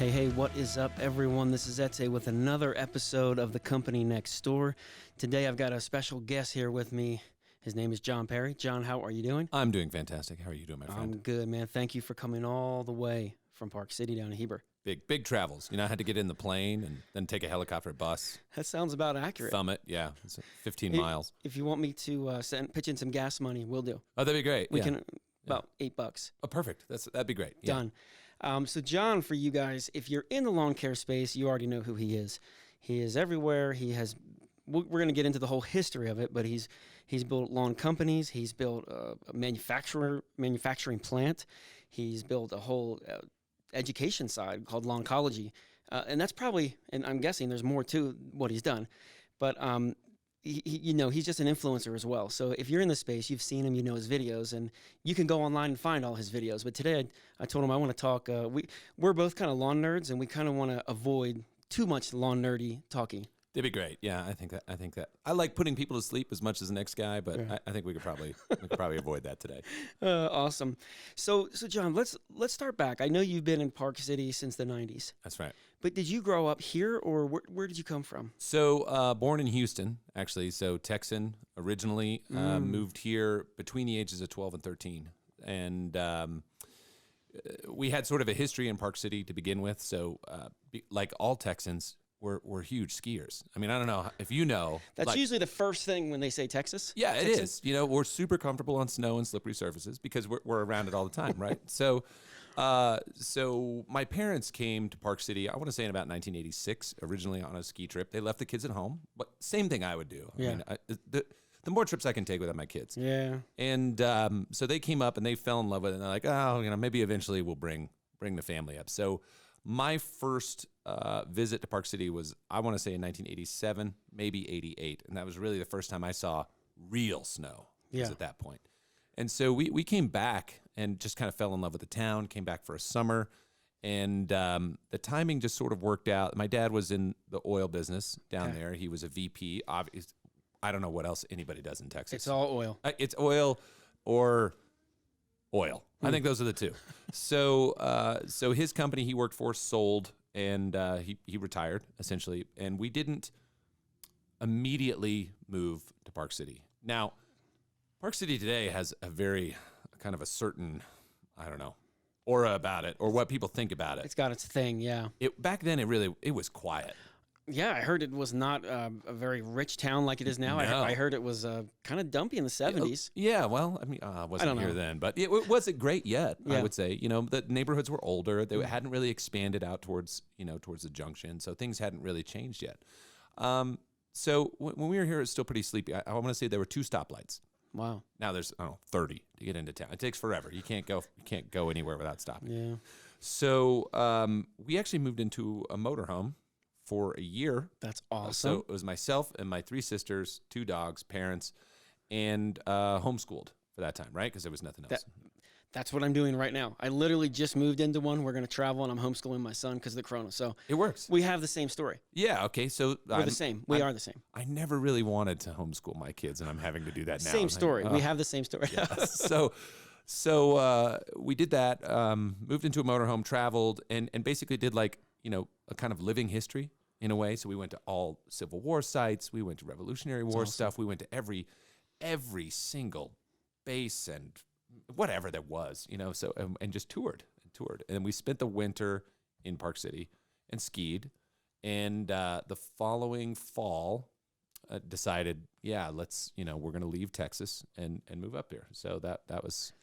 Hey, what is up, everyone? This is Etse with another episode of The Company Next Door. Today, I've got a special guest here with me. His name is John Perry. John, how are you doing? I'm doing fantastic. How are you doing, my friend? I'm good, man. Thank you for coming all the way from Park City down to Heber. Big travels. You know, I had to get in the plane and then take a helicopter bus. That sounds about accurate. Thumb it. Yeah, it's 15 miles. If you want me to pitch in some gas money, we'll do. Oh, that'd be great. We can, about $8. Oh, perfect. That'd be great. Yeah. Done. So John, for you guys, if you're in the lawn care space, you already know who he is. He is everywhere. We're going to get into the whole history of it, but he's built lawn companies. He's built a manufacturing plant. He's built a whole education side called Lawncology. And that's probably, and I'm guessing there's more to what he's done, but he's just an influencer as well. So if you're in the space, you've seen him, you know his videos, and you can go online and find all his videos. But today I told him I want to talk. We're both kind of lawn nerds, and we kind of want to avoid too much lawn nerdy talking. That'd be great. Yeah, I think that. I like putting people to sleep as much as the next guy, but I think we could probably avoid that today. Awesome. So John, let's start back. I know you've been in Park City since the 90s. That's right. But did you grow up here, or where did you come from? So born in Houston, actually. So Texan originally, moved here between the ages of 12 and 13. And we had sort of a history in Park City to begin with. So like all Texans, we're huge skiers. I mean, I don't know if you know. That's usually the first thing when they say Texas. Yeah, it is. You know, we're super comfortable on snow and slippery surfaces because we're around it all the time, right? So my parents came to Park City, I want to say in about 1986, originally on a ski trip. They left the kids at home, but same thing I would do. I mean, the more trips I can take without my kids. Yeah. And so they came up and they fell in love with it. And they're like, maybe eventually we'll bring the family up. So my first visit to Park City was, I want to say in 1987, maybe 88. And that was really the first time I saw real snow was at that point. And so we came back and just kind of fell in love with the town, came back for a summer. And the timing just sort of worked out. My dad was in the oil business down there. He was a VP. I don't know what else anybody does in Texas. It's all oil. It's oil or oil. I think those are the two. So his company he worked for sold, and he retired essentially. And we didn't immediately move to Park City. Now, Park City today has a very kind of a certain, I don't know, aura about it, or what people think about it. It's got its thing, yeah. Back then, it was quiet. Yeah, I heard it was not a very rich town like it is now. No. I heard it was kind of dumpy in the 70s. Yeah, well, I mean, I wasn't here then, but it wasn't great yet, I would say. You know, the neighborhoods were older. They hadn't really expanded out towards the junction, so things hadn't really changed yet. So when we were here, it was still pretty sleepy. I want to say there were 2 stoplights. Wow. Now there's 30 to get into town. It takes forever. You can't go anywhere without stopping. Yeah. So we actually moved into a motorhome for a year. That's awesome. So it was myself and my 3 sisters, 2 dogs, parents, and homeschooled for that time, right? Because there was nothing else. That's what I'm doing right now. I literally just moved into one. We're going to travel, and I'm homeschooling my son because of the corona. So it works. We have the same story. Yeah, okay. So we're the same. We are the same. I never really wanted to homeschool my kids, and I'm having to do that now. Same story. We have the same story. Yeah. So we did that, moved into a motorhome, traveled, and basically did a kind of living history in a way. So we went to all Civil War sites. We went to Revolutionary War stuff. We went to every single base and whatever there was, so, and just toured. And we spent the winter in Park City and skied. And the following fall decided, let's, we're going to leave Texas and move up here. So that was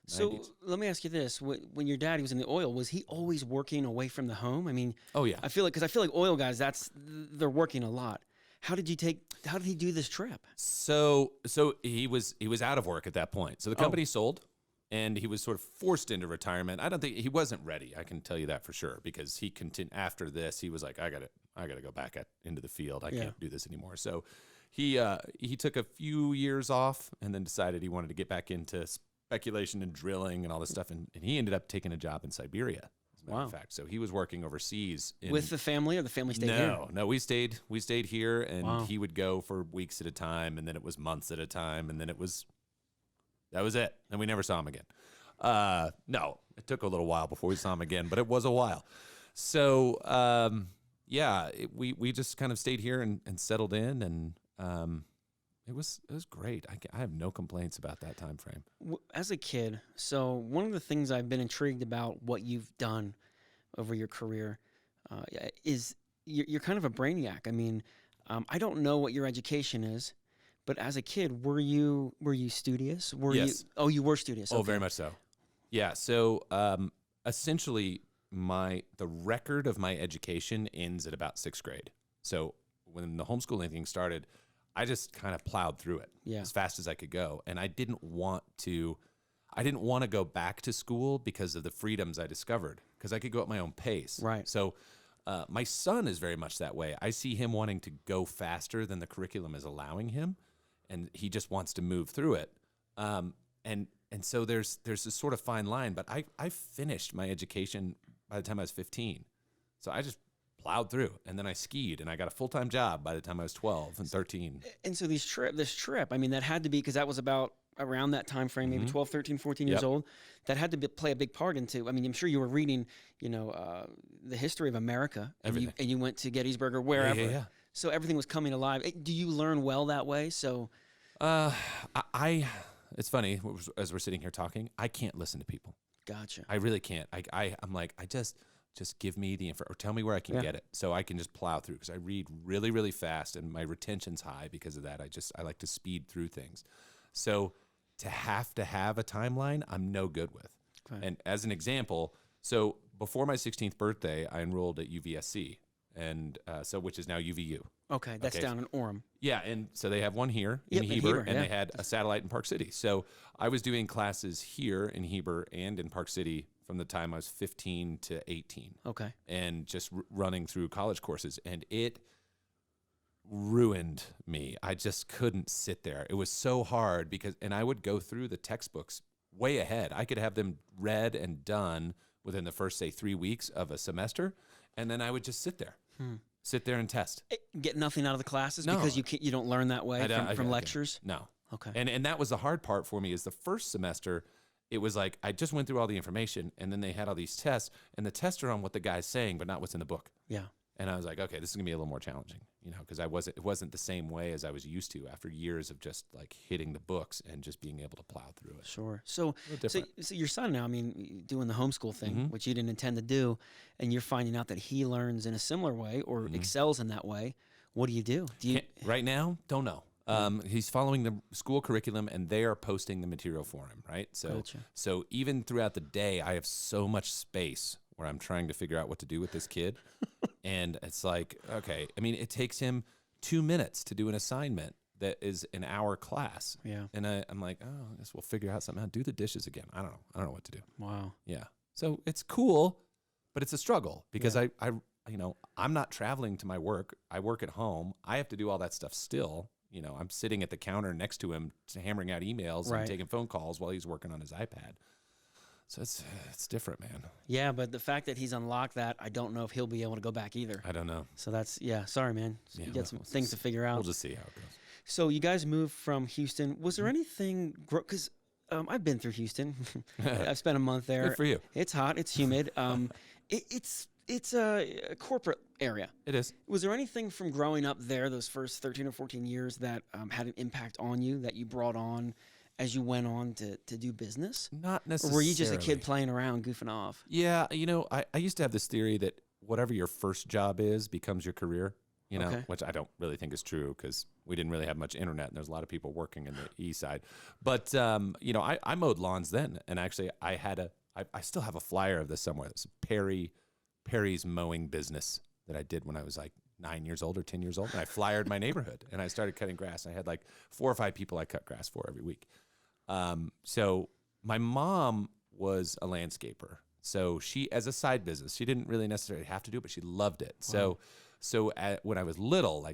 90s. So let me ask you this. When your daddy was in the oil, was he always working away from the home? I mean, oh yeah. I feel like oil guys, they're working a lot. How did he do this trip? So he was out of work at that point. So the company sold, and he was sort of forced into retirement. I don't think he wasn't ready. I can tell you that for sure, because he continued after this. He was like, I gotta go back into the field. I can't do this anymore. So he took a few years off, and then decided he wanted to get back into speculation and drilling and all this stuff. And he ended up taking a job in Siberia. Wow. In fact, so he was working overseas with the family, or the family stayed here? No, we stayed here, and he would go for weeks at a time, and then it was months at a time, and then that was it. And we never saw him again. No, it took a little while before we saw him again, but it was a while. So we just kind of stayed here and settled in, and it was great. I have no complaints about that time frame. As a kid, so one of the things I've been intrigued about what you've done over your career is you're kind of a brainiac. I mean, I don't know what your education is, but as a kid, were you studious? Yes. You were studious. Oh, Okay. very much so. Yeah. So essentially, the record of my education ends at about 6th grade. So when the homeschooling thing started, I just kind of plowed through it as fast as I could go. And I didn't want to go back to school because of the freedoms I discovered, because I could go at my own pace. Right. So my son is very much that way. I see him wanting to go faster than the curriculum is allowing him, and he just wants to move through it. And so there's this sort of fine line, but I finished my education by the time I was 15. So I just plowed through, and then I skied, and I got a full-time job by the time I was 12 and 13. And so this trip, I mean, that had to be, because that was about around that time frame, maybe 12, 13, 14 years old. That had to play a big part into, I mean, I'm sure you were reading, the history of America, and you went to Gettysburg or wherever. Yeah. So everything was coming alive. Do you learn well that way? So It's funny, as we're sitting here talking, I can't listen to people. Gotcha. I really can't. I'm like, just give me the info, or tell me where I can get it, so I can just plow through, because I read really, really fast, and my retention's high because of that. I like to speed through things. So to have a timeline, I'm no good with. Okay. And as an example, so before my 16th birthday, I enrolled at UVSC, and which is now UVU. Okay, that's down in Orem. Yeah, and so they have one here in Heber, and they had a satellite in Park City. So I was doing classes here in Heber and in Park City from the time I was 15 to 18. Okay. And just running through college courses, and it ruined me. I just couldn't sit there. It was so hard and I would go through the textbooks way ahead. I could have them read and done within the first, say, 3 weeks of a semester, and then I would just sit there. Sit there and test. Get nothing out of the classes? No. Because you don't learn that way from lectures? No. Okay. And that was the hard part for me, is the first semester, it was like I just went through all the information, and then they had all these tests, and the tests are on what the guy's saying, but not what's in the book. Yeah. And I was like, okay, this is gonna be a little more challenging, because it wasn't the same way as I was used to after years of just like hitting the books and just being able to plow through it. Sure. So your son now, I mean, doing the homeschool thing, which you didn't intend to do, and you're finding out that he learns in a similar way or excels in that way. What do you do? Right now, don't know. He's following the school curriculum, and they are posting the material for him, right? So even throughout the day, I have so much space where I'm trying to figure out what to do with this kid. And it's like, okay, I mean, it takes him 2 minutes to do an assignment that is an hour class. Yeah. And I'm like, oh, I guess we'll figure out something. Do the dishes again. I don't know what to do. Wow. Yeah. So it's cool, but it's a struggle, because I'm not traveling to my work. I work at home. I have to do all that stuff still. I'm sitting at the counter next to him, hammering out emails and taking phone calls while he's working on his iPad. So it's different, man. Yeah, but the fact that he's unlocked that, I don't know if he'll be able to go back either. I don't know. So sorry, man. You got some things to figure out. We'll just see how it goes. So you guys moved from Houston. Was there anything, because I've been through Houston. I've spent a month there. Good for you. It's hot. It's humid. It's a corporate area. It is. Was there anything from growing up there, those first 13 or 14 years, that had an impact on you that you brought on as you went on to do business? Not necessarily. Or were you just a kid playing around, goofing off? Yeah, I used to have this theory that whatever your first job is becomes your career, which I don't really think is true, because we didn't really have much internet, and there's a lot of people working in the east side. But, I mowed lawns then, and actually I still have a flyer of this somewhere. This Perry's mowing business that I did when I was like 9 years old or 10 years old, and I flyered my neighborhood, and I started cutting grass. I had like 4 or 5 people I cut grass for every week. So my mom was a landscaper. So she, as a side business, she didn't really necessarily have to do it, but she loved it. Wow. So when I was little,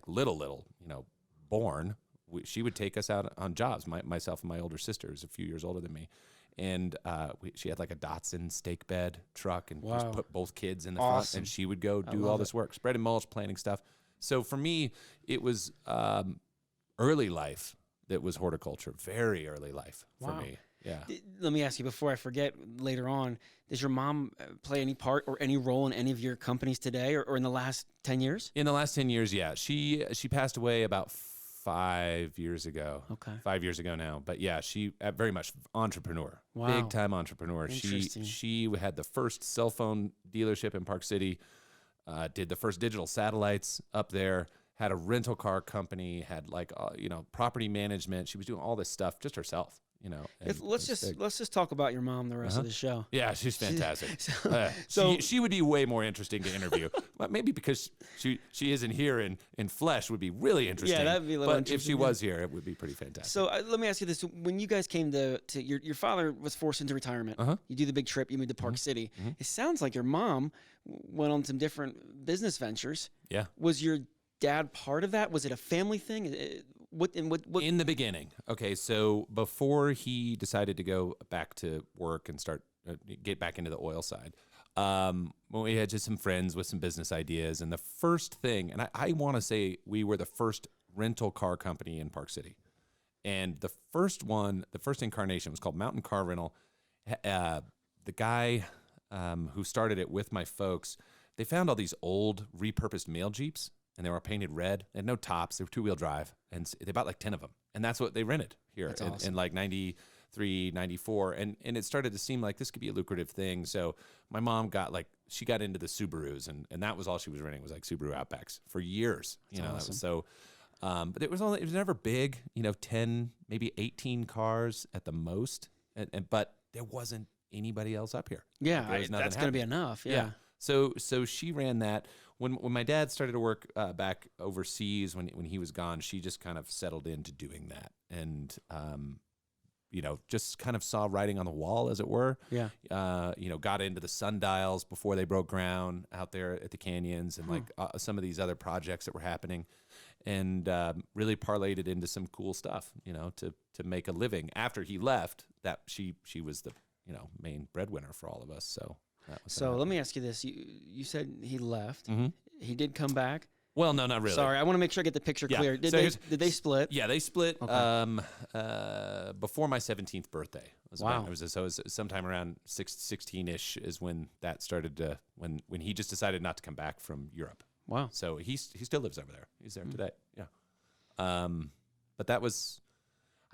born, she would take us out on jobs. Myself and my older sister, who's a few years older than me. And she had like a Datsun stake bed truck, and just put both kids in the front, and she would go do all this work, spread and mulch, planting stuff. So for me, it was early life that was horticulture, very early life for me. Yeah. Let me ask you before I forget later on, does your mom play any part or any role in any of your companies today or in the last 10 years? In the last 10 years, yeah. She passed away about 5 years ago. Okay. 5 years ago now. But yeah, she very much entrepreneur. Wow. Big time entrepreneur. Interesting. She had the first cell phone dealership in Park City, did the first digital satellites up there, had a rental car company, had like property management. She was doing all this stuff just herself. Let's just talk about your mom the rest of the show. Yeah, she's fantastic. So she would be way more interesting to interview. Well, maybe because she isn't here in flesh would be really interesting. Yeah, that'd be a little interesting. But if she was here, it would be pretty fantastic. So let me ask you this: when you guys came to your father was forced into retirement. You do the big trip. You moved to Park City. It sounds like your mom went on some different business ventures. Yeah. Was your dad part of that? Was it a family thing? What in the beginning? Okay, so before he decided to go back to work and start get back into the oil side, we had just some friends with some business ideas, and the first thing, and I want to say we were the first rental car company in Park City, and the first incarnation was called Mountain Car Rental. The guy who started it with my folks, they found all these old repurposed mail Jeeps. And they were painted red. They had no tops. They were two-wheel drive. And they bought like 10 of them. And that's what they rented here in like 93, 94. And it started to seem like this could be a lucrative thing. So my mom got into the Subarus. And that was all she was renting was like Subaru Outbacks for years. Awesome. But it was never big, 10, maybe 18 cars at the most. But there wasn't anybody else up here. Yeah, that's going to be enough. Yeah. So she ran that. When my dad started to work back overseas, when he was gone, she just kind of settled into doing that, and just kind of saw writing on the wall, as it were. Yeah. Got into the sundials before they broke ground out there at the canyons, and some of these other projects that were happening, and really parlayed it into some cool stuff. To make a living. After he left, that she was the main breadwinner for all of us. So let me ask you this: you said he left. He did come back. Well, no, not really. Sorry, I want to make sure I get the picture clear. Did they split? Yeah, they split. Okay. Before my 17th birthday. Wow. It was sometime around 16-ish is when that started to when he just decided not to come back from Europe. Wow. So he still lives over there. He's there today. Yeah. But that was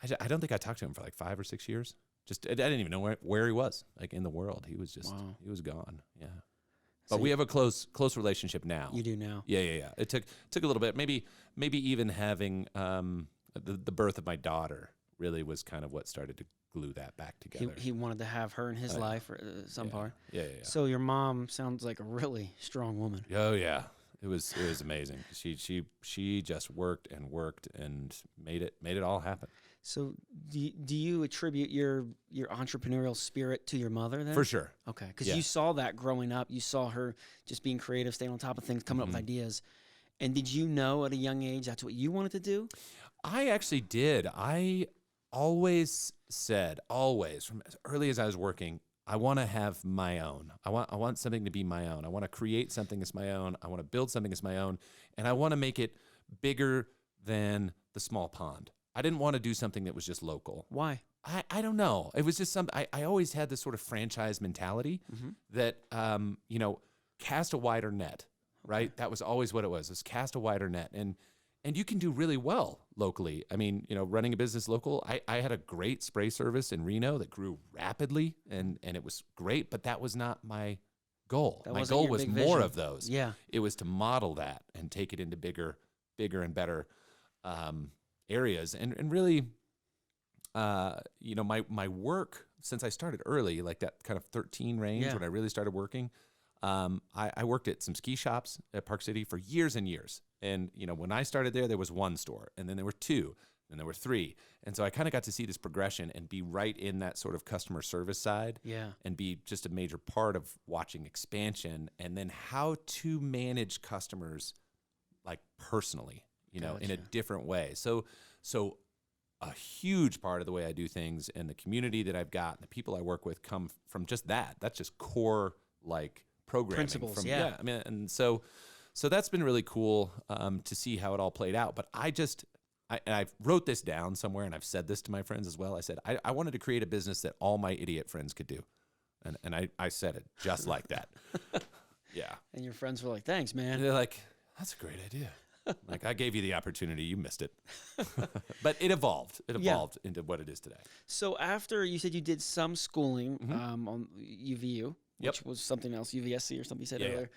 I don't think I talked to him for like 5 or 6 years. I didn't even know where he was, like in the world. He was just he was gone. Yeah. But we have a close relationship now. You do now. Yeah. It took a little bit. Maybe even having the birth of my daughter really was kind of what started to glue that back together. He wanted to have her in his life for some part. Yeah. So your mom sounds like a really strong woman. Oh yeah. It was amazing. She just worked and made it all happen. So do you attribute your entrepreneurial spirit to your mother then? For sure. Okay, because you saw that growing up. You saw her just being creative, staying on top of things, coming up with ideas. And did you know at a young age that's what you wanted to do? I actually did. I always said, from as early as I was working, I want to have my own. I want something to be my own. I want to create something as my own. I want to build something as my own. And I want to make it bigger than the small pond. I didn't want to do something that was just local. Why? I don't know. It was just something. I always had this sort of franchise mentality that, cast a wider net, right? That was always what it was cast a wider net. And you can do really well locally. I mean, running a business local, I had a great spray service in Reno that grew rapidly and it was great, but that was not my goal. My goal was more of those. Yeah. It was to model that and take it into bigger and better areas. And really, my work, since I started early, like that kind of 13 range when I really started working, I worked at some ski shops at Park City for years and years. And, when I started there was one store, and then there were 2, and there were 3. And so I kind of got to see this progression and be right in that sort of customer service side and be just a major part of watching expansion and then how to manage customers like personally, in a different way. So a huge part of the way I do things and the community that I've got and the people I work with come from just that. That's just core like programming. Principles, I mean, and so that's been really cool to see how it all played out. But I just I wrote this down somewhere, and I've said this to my friends as well. I said, I wanted to create a business that all my idiot friends could do. And I said it just like that. Yeah. And your friends were like, thanks, man. And they're like, that's a great idea. Like, I gave you the opportunity. You missed it. But it evolved. It evolved into what it is today. So after you said you did some schooling on UVU, which was something else, UVSC or something you said earlier.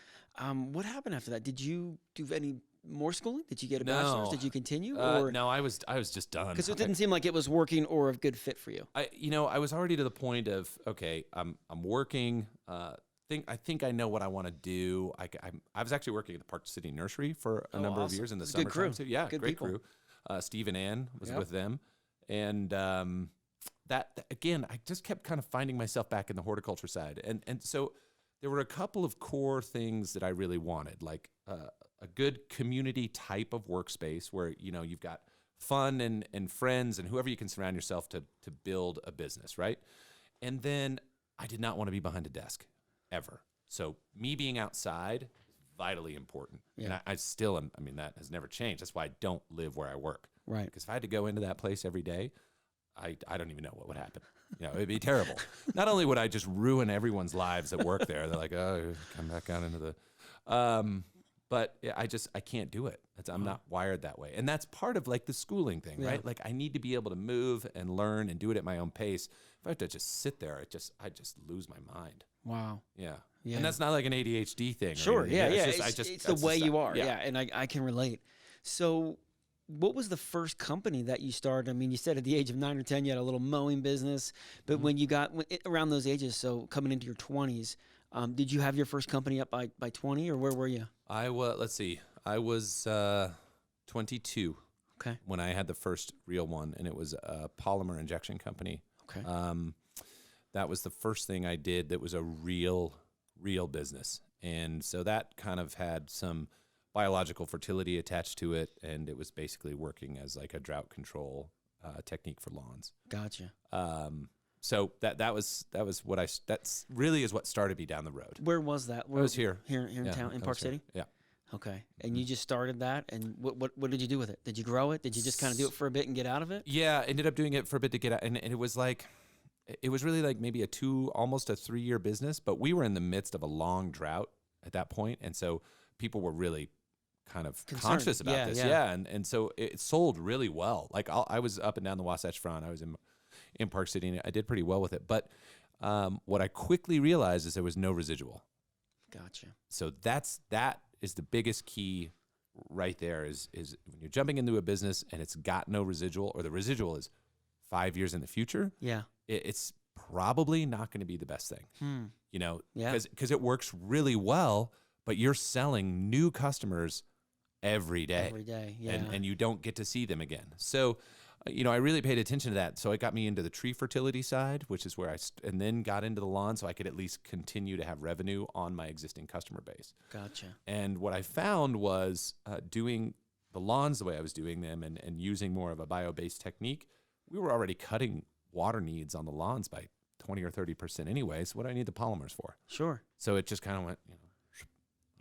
What happened after that? Did you do any more schooling? Did you get a bachelor's? Did you continue? Or? No, I was just done. Because it didn't seem like it was working or a good fit for you. I was already to the point of, okay, I'm working. I think I know what I want to do. I was actually working at the Park City Nursery for a number of years in the summertime. Good crew. Too. Yeah, good great people. crew. Steve and Ann was with them. And that, again, I just kept kind of finding myself back in the horticulture side. And so there were a couple of core things that I really wanted, like a good community type of workspace where, you've got fun and friends and whoever you can surround yourself to build a business, right? And then I did not want to be behind a desk ever. So me being outside, vitally important. Yeah. And I still am. I mean, that has never changed. That's why I don't live where I work. Right. Because if I had to go into that place every day, I don't even know what would happen. It'd be terrible. Not only would I just ruin everyone's lives that work there, they're like, oh, come back out into the, but I can't do it. I'm not wired that way. And that's part of like the schooling thing, right? Like I need to be able to move and learn and do it at my own pace. If I have to just sit there, I just lose my mind. Wow. Yeah. And that's not like an ADHD thing. Sure. Yeah. It's It's the way you are. Yeah. And I can relate. So what was the first company that you started? I mean, you said at the age of 9 or 10, you had a little mowing business, but when you got around those ages, so coming into your 20s, did you have your first company up by 20 or where were you? Let's see. I was 22 when I had the first real one, and it was a polymer injection company. Okay. That was the first thing I did that was a real business. And so that kind of had some biological fertility attached to it, and it was basically working as like a drought control technique for lawns. Gotcha. So that was what that's really is what started me down the road. Where was that? I was here in town, in Park City? Yeah. Okay. And you just started that, and what did you do with it? Did you grow it? Did you just kind of do it for a bit and get out of it? Yeah, ended up doing it for a bit to get out, and it was really like maybe almost a 3-year business, but we were in the midst of a long drought at that point, and so people were really kind of conscious about this. Yeah. And so it sold really well. Like I was up and down the Wasatch Front. I was in Park City, and I did pretty well with it. But what I quickly realized is there was no residual. Gotcha. So that is the biggest key right there is when you're jumping into a business and it's got no residual, or the residual is 5 years in the future. Yeah. It's probably not going to be the best thing, because it works really well, but you're selling new customers every day. Every day, yeah. And you don't get to see them again. So, I really paid attention to that. So it got me into the tree fertility side, which is where and then got into the lawn so I could at least continue to have revenue on my existing customer base. Gotcha. And what I found was doing the lawns the way I was doing them and using more of a bio-based technique, we were already cutting water needs on the lawns by 20 or 30% anyway. So what do I need the polymers for? Sure. So it just kind of went,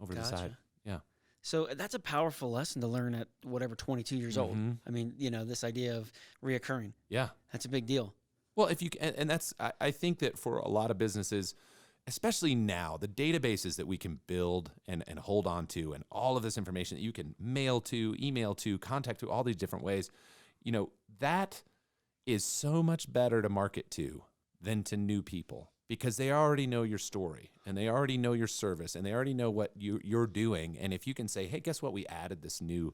over the side. Yeah. So that's a powerful lesson to learn at whatever 22 years old. I mean, this idea of reoccurring. Yeah. That's a big deal. Well, if you and that's I think that for a lot of businesses, especially now, the databases that we can build and hold on to, and all of this information that you can mail to, email to, contact to, all these different ways, that is so much better to market to than to new people, because they already know your story and they already know your service and they already know what you're doing. And if you can say, hey, guess what? We added this new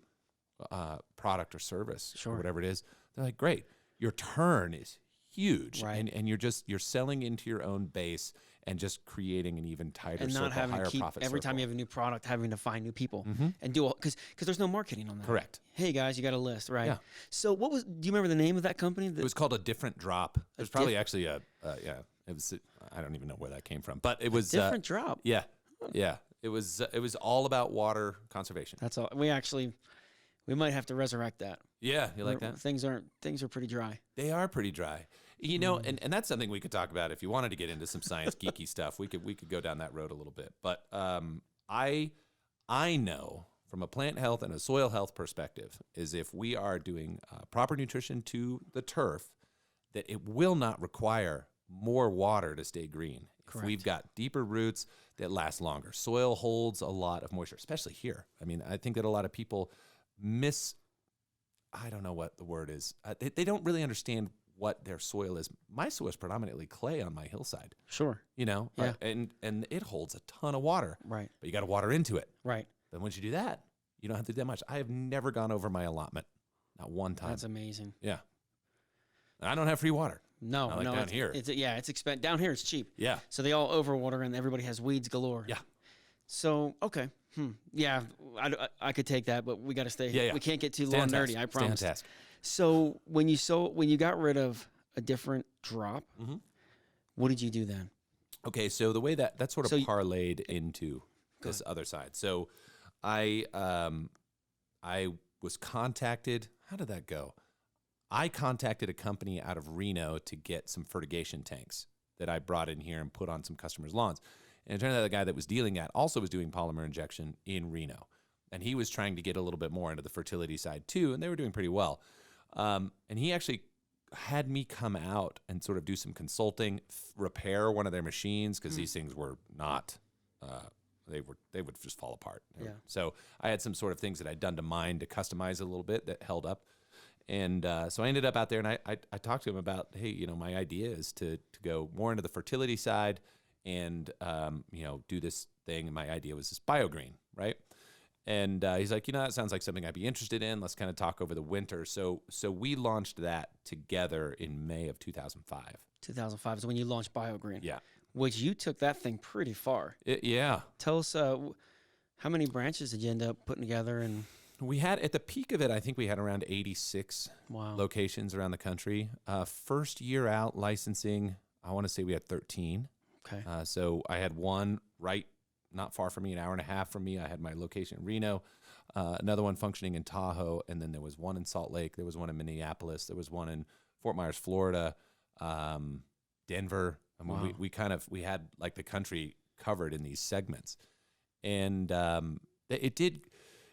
product or service or whatever it is. They're like, great. Your turn is huge. Right. And you're selling into your own base and just creating an even tighter circle, higher profit circle. And not having to keep, every time you have a new product, having to find new people and do all, because there's no marketing on that. Correct. Hey guys, you got a list, right? Yeah. So do you remember the name of that company? It was called A Different Drop. There's probably actually it was, I don't even know where that came from, but it was Different Drop. Yeah. Yeah. It was all about water conservation. That's all. We might have to resurrect that. Yeah. You like that? Things are pretty dry. They are pretty dry. And that's something we could talk about if you wanted to get into some science geeky stuff. We could go down that road a little bit. But I know from a plant health and a soil health perspective is if we are doing proper nutrition to the turf, that it will not require more water to stay green. Correct. If we've got deeper roots that last longer. Soil holds a lot of moisture, especially here. I mean, I think that a lot of people I don't know what the word is. They don't really understand what their soil is. My soil is predominantly clay on my hillside. Sure. You know, Yeah. And it holds a ton of water. Right. But you got to water into it. Right. Then once you do that, you don't have to do that much. I have never gone over my allotment, not one time. That's amazing. Yeah. And I don't have free water. No, Not like no, down here. It's expensive. Down here, it's cheap. Yeah. So they all overwater and everybody has weeds galore. Yeah. So okay, yeah, I could take that, but we got to stay. Yeah. We can't get too Stay long on task. nerdy. I Stay on promise. task. So when you got rid of a different drop, Mhm. what did you do then? Okay, so the way that sort of So parlayed into this other side. So I was contacted. How did that go? I contacted a company out of Reno to get some fertigation tanks that I brought in here and put on some customers' lawns. And it turned out the guy that was dealing that also was doing polymer injection in Reno. And he was trying to get a little bit more into the fertility side too, and they were doing pretty well. And he actually had me come out and sort of do some consulting, repair one of their machines, because these things were not, they would just fall apart. Yeah. So I had some sort of things that I'd done to mine to customize a little bit that held up. And so I ended up out there, and I talked to him about, hey, you know, my idea is to go more into the fertility side and, you know, do this thing. And my idea was this biogreen, right? And he's like, you know, that sounds like something I'd be interested in. Let's kind of talk over the winter. So we launched that together in May of 2005. 2005 is when you launched BioGreen. Yeah. Which you took that thing pretty far. Yeah. Tell us, how many branches did you end up putting together? And We had, at the peak of it, I think we had around 86 wow, locations around the country. First year out licensing, I want to say we had 13. okay, So I had one right not far from me, an hour and a half from me. I had my location in Reno, another one functioning in Tahoe, and then there was one in Salt Lake. There was one in Minneapolis. There was one in Fort Myers, Florida, Denver. I mean, wow. we had like the country covered in these segments. And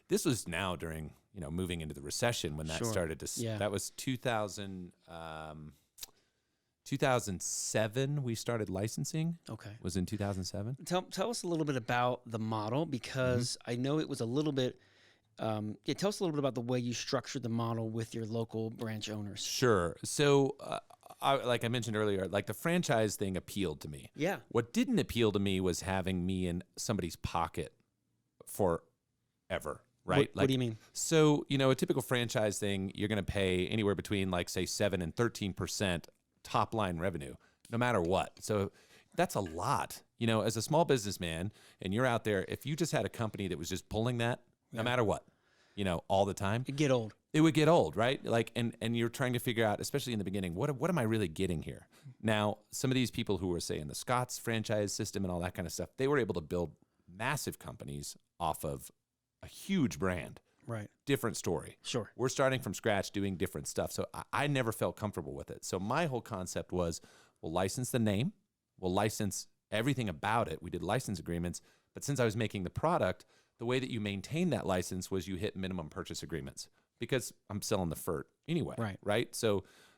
this was now during, you know, moving into the recession when that Sure. started to, Yeah. that was 2007 we started licensing. Okay. Was in 2007. Tell us a little bit about the model, because I know it was a little bit. Tell us a little bit about the way you structured the model with your local branch owners. Sure. So, like I mentioned earlier, like the franchise thing appealed to me. Yeah. What didn't appeal to me was having me in somebody's pocket forever. Right? What do you mean? So, you know, a typical franchise thing, you're going to pay anywhere between like say 7 and 13% top line revenue, no matter what. So that's a lot, you know, as a small businessman, and you're out there, if you just had a company that was just pulling that, no matter what, you know, all the time, It'd get old. it would get old, right? Like, and you're trying to figure out, especially in the beginning, what am I really getting here? Now, some of these people who were, say, in the Scott's franchise system and all that kind of stuff, they were able to build massive companies off of a huge brand. Right. Different story. Sure. We're starting from scratch doing different stuff. So I never felt comfortable with it. So my whole concept was, we'll license the name, we'll license everything about it. We did license agreements. But since I was making the product, the way that you maintain that license was you hit minimum purchase agreements, because I'm selling the FERT anyway. Right.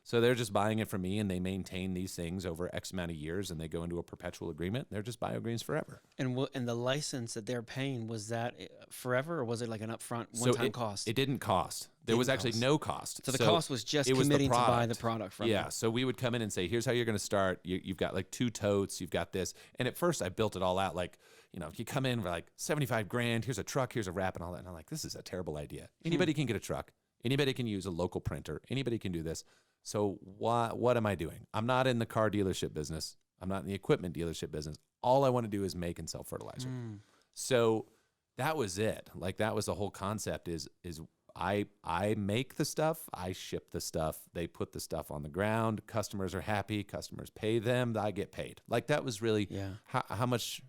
So they're just buying it from me, and they maintain these things over X amount of years, and they go into a perpetual agreement. They're just BioGreens forever. And the license that they're paying, was that forever, or was it like an upfront one-time cost? It didn't cost. There was actually no cost. So the cost was just committing to buy the product from you. Yeah. So we would come in and say, here's how you're going to start. You've got like 2 totes. You've got this. And at first I built it all out. Like, you know, you come in for like 75 grand. Here's a truck. Here's a wrap and all that. And I'm like, this is a terrible idea. Anybody can get a truck. Anybody can use a local printer. Anybody can do this. So what am I doing? I'm not in the car dealership business. I'm not in the equipment dealership business. All I want to do is make and sell fertilizer. So that was it. Like, that was the whole concept is I make the stuff, I ship the stuff, they put the stuff on the ground, customers are happy, customers pay them, I get paid. Like, that was really how much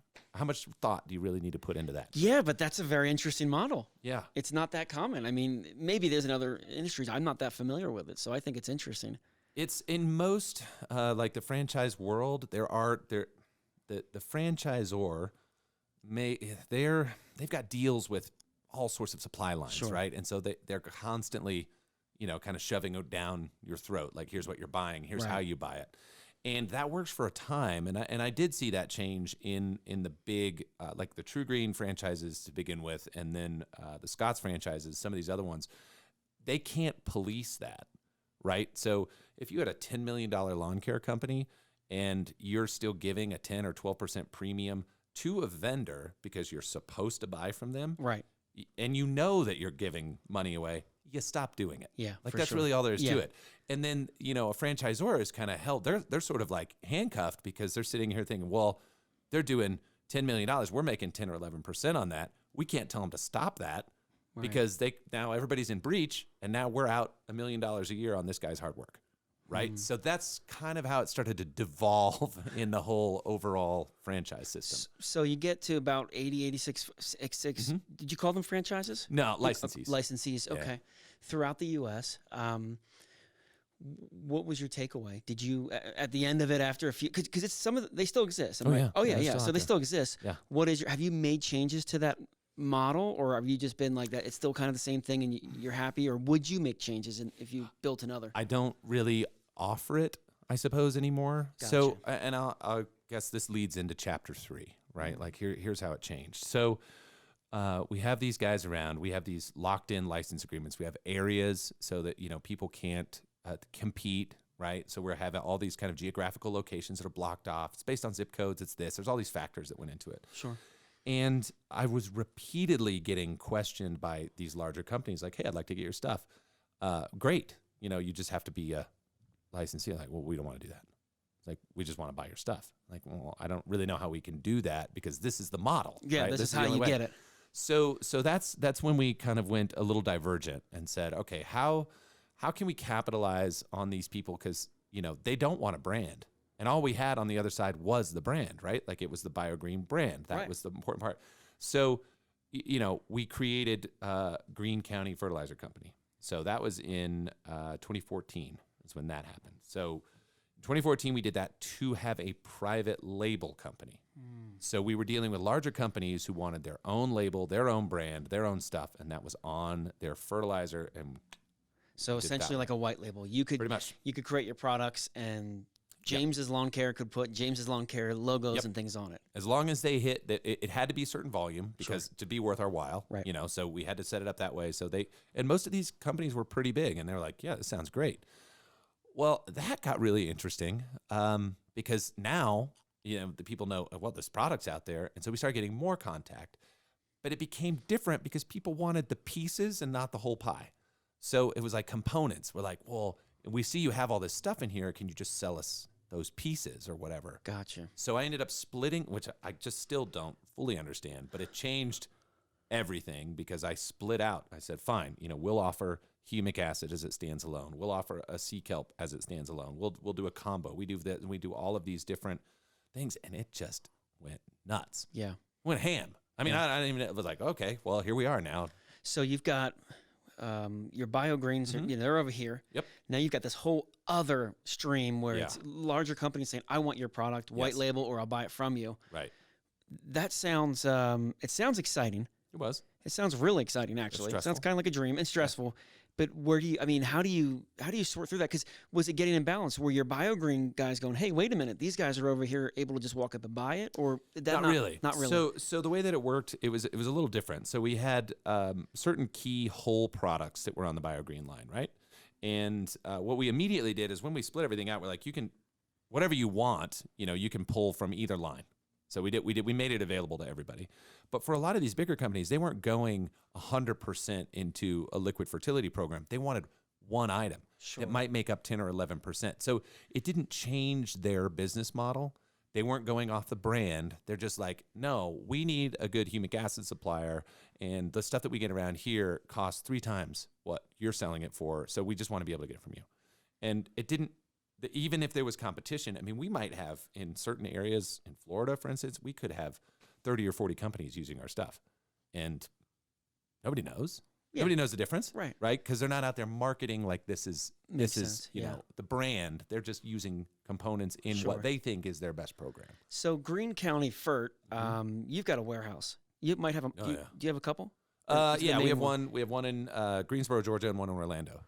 thought do you really need to put into that? Yeah, but that's a very interesting model. Yeah. It's not that common. I mean, maybe there's in other industries. I'm not that familiar with it, so I think it's interesting. It's in most like the franchise world, the franchisor they've got deals with all sorts of supply lines, right? And so they're constantly, kind of shoving it down your throat. Like, here's what you're buying. Here's how you buy it. And that works for a time. And I did see that change in the big, like the True Green franchises to begin with, and then the Scott's franchises, some of these other ones, they can't police that, right? So if you had a $10 million lawn care company and you're still giving a 10 or 12% premium to a vendor because you're supposed to buy from them, right? And you know that you're giving money away, you stop doing it. Yeah, like that's really all there is to it. And then, a franchisor is kind of held, they're sort of like handcuffed because they're sitting here thinking, well, they're doing $10 million. We're making 10 or 11% on that. We can't tell them to stop that because now everybody's in breach, and now we're out $1 million a year on this guy's hard work. Right. So that's kind of how it started to devolve in the whole overall franchise system. So you get to about 80, 86, did you call them franchises? No, licensees. Licensees, okay. Throughout the U.S., what was your takeaway? Did you, at the end of it, after a few, because it's they still exist. Yeah. So they still exist. Yeah. Have you made changes to that model, or have you just been like that? It's still kind of the same thing, and you're happy, or would you make changes if you built another? I don't really offer it, I suppose, anymore. Gotcha. So, and I'll guess this leads into chapter 3, right? Like here's how it changed. So, we have these guys around. We have these locked-in license agreements. We have areas so that people can't compete, right? So we're having all these kind of geographical locations that are blocked off. It's based on zip codes. It's this. There's all these factors that went into it. Sure. And I was repeatedly getting questioned by these larger companies, like, "Hey, I'd like to get your stuff." Great, you just have to be a licensee. Like, well, we don't want to do that. It's like, we just want to buy your stuff. Like, well, I don't really know how we can do that because this is the model. Yeah, right? this is how you get it. So that's when we kind of went a little divergent and said, okay, how can we capitalize on these people? Because they don't want a brand. And all we had on the other side was the brand, right? Like, it was the BioGreen brand. That was the important part. So, we created Greene County Fertilizer Company. So that was in 2014 is when that happened. So in 2014, we did that to have a private label company. So we were dealing with larger companies who wanted their own label, their own brand, their own stuff, and that was on their fertilizer. And so essentially like a white label. You could pretty much create your products, and James's Lawn Care could put James's Lawn Care logos and things on it. As long as they hit that, it had to be a certain volume because to be worth our while, right? So we had to set it up that way. So and most of these companies were pretty big, and they're like, yeah, this sounds great. Well, that got really interesting because now, the people know, well, this product's out there. And so we started getting more contact, but it became different because people wanted the pieces and not the whole pie. So it was like components. We're like, well, we see you have all this stuff in here. Can you just sell us those pieces or whatever? Gotcha. So I ended up splitting, which I just still don't fully understand, but it changed everything because I split out. I said, fine, we'll offer humic acid as it stands alone. We'll offer a sea kelp as it stands alone. We'll do a combo. We do that, and we do all of these different things, and it just went nuts. Yeah. Went ham. I mean, I didn't even, it was like, okay, well, here we are now. So you've got your BioGreens, they're over here. Yep. Now you've got this whole other stream where it's larger companies saying, I want your product, white label, or I'll buy it from you. Right. That sounds, it sounds exciting. It was. It sounds really exciting, actually. It sounds kind of like a dream and stressful. But how do you sort through that? Because was it getting imbalanced? Were your BioGreen guys going, hey, wait a minute, these guys are over here able to just walk up and buy it? Or not really. Not really. So the way that it worked, it was a little different. So we had certain key whole products that were on the BioGreen line, right? And what we immediately did is when we split everything out, we're like, you can, whatever you want, you can pull from either line. So we made it available to everybody. But for a lot of these bigger companies, they weren't going 100% into a liquid fertility program. They wanted one item that might make up 10 or 11%. So it didn't change their business model. They weren't going off the brand. They're just like, no, we need a good humic acid supplier, and the stuff that we get around here costs 3 times what you're selling it for. So we just want to be able to get it from you. And it didn't. Even if there was competition, I mean, we might have in certain areas in Florida, for instance, we could have 30 or 40 companies using our stuff, and nobody knows. Yeah. Nobody knows the difference, right? Because they're not out there marketing like this is you know, the brand. They're just using components in what they think is their best program. So Greene County Fert, you've got a warehouse. You might have do you have a couple? Or is the Yeah, we name have one. We have one in Greensboro, Georgia, and one in Orlando.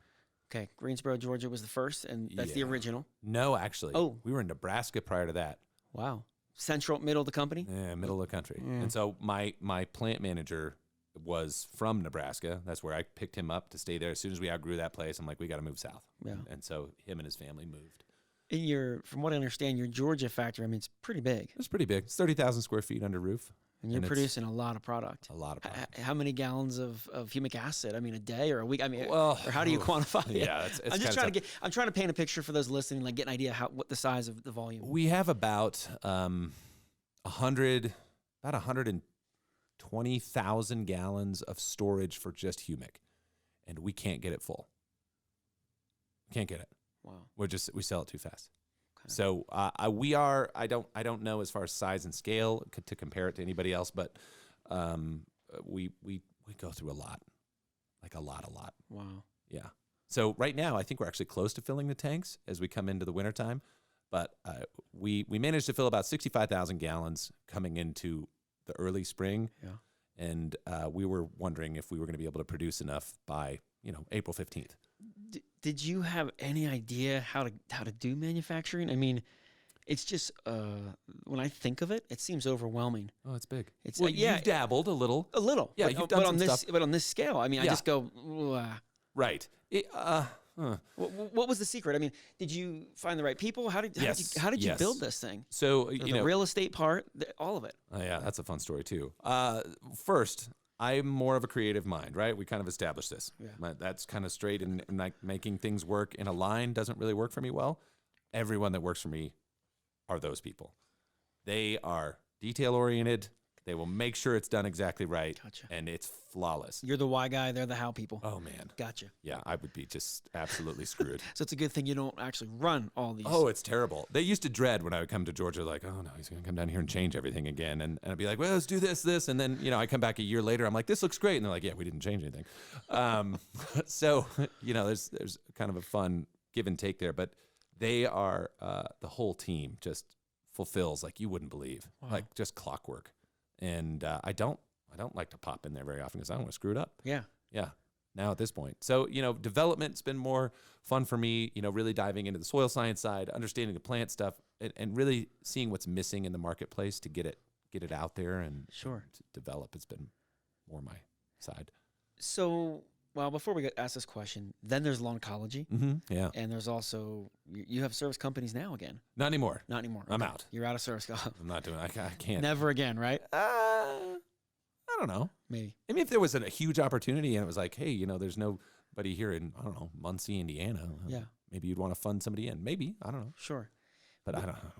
Okay, Greensboro, Georgia was the first, and that's the Yeah. original. No, actually. Oh. We were in Nebraska prior to that. Wow. Central, middle of the company? Yeah, middle of the country. And so my plant manager was from Nebraska. That's where I picked him up to stay there. As soon as we outgrew that place, I'm like, we got to move south. Yeah. And so him and his family moved. And from what I understand, your Georgia factory, I mean, it's pretty big. It's pretty big. It's 30,000 square feet under roof. And you're producing a lot of product. A lot of product. How many gallons of humic acid? I mean, a day or a week? I mean, Well, or how do you quantify it? Yeah, it's I'm just trying to I'm trying to paint a picture for those listening, like get an idea what the size of the volume. We have about 120,000 gallons of storage for just humic, and we can't get it full. Can't get it. Wow. We sell it too fast. Okay. So I don't know as far as size and scale to compare it to anybody else, but we go through a lot. Wow. Yeah. So right now I think we're actually close to filling the tanks as we come into the wintertime. But we managed to fill about 65,000 gallons coming into the early spring. Yeah. And we were wondering if we were going to be able to produce enough by, April 15th. Did you have any idea how to do manufacturing? I mean, it's just when I think of it, it seems overwhelming. Oh, it's big. It's you've dabbled a little. A little. Yeah, but, you've done some stuff. But on this scale, I mean, I just go. Right. What was the secret? I mean, did you find the right people? How did you build this thing? So the real estate part, all of it. Oh yeah, that's a fun story too. First, I'm more of a creative mind, right? We kind of established this. Yeah. That's kind of straight, and like making things work in a line doesn't really work for me well. Everyone that works for me are those people. They are detail oriented. They will make sure it's done exactly right. Gotcha. And it's flawless. You're the why guy. They're the how people. Oh, man. Gotcha. Yeah, I would be just absolutely screwed. So it's a good thing you don't actually run all these. Oh, it's terrible. They used to dread when I would come to Georgia, like, oh, no, he's going to come down here and change everything again. And I'd be like, well, let's do this. And then, I come back a year later. I'm like, this looks great. And they're like, yeah, we didn't change anything. So, there's kind of a fun give and take there. But they are, the whole team just fulfills like you wouldn't believe, like just clockwork. And I don't like to pop in there very often because I don't want to screw it up. Yeah. Yeah. Now at this point. So, development's been more fun for me, really diving into the soil science side, understanding the plant stuff, and really seeing what's missing in the marketplace to get it out there and sure to develop. It's been more my side. So, well, before we ask this question, then there's Lawncology. Mm-hmm. Yeah. And there's also, you have service companies now again. Not anymore. Not anymore. I'm out. You're out of service. I'm not doing it. I can't. Never again, right? I don't know. Maybe. I mean, if there was a huge opportunity and it was like, hey, there's nobody here in, I don't know, Muncie, Indiana. Yeah. Maybe you'd want to fund somebody in. Maybe. I don't know. Sure. But I don't know.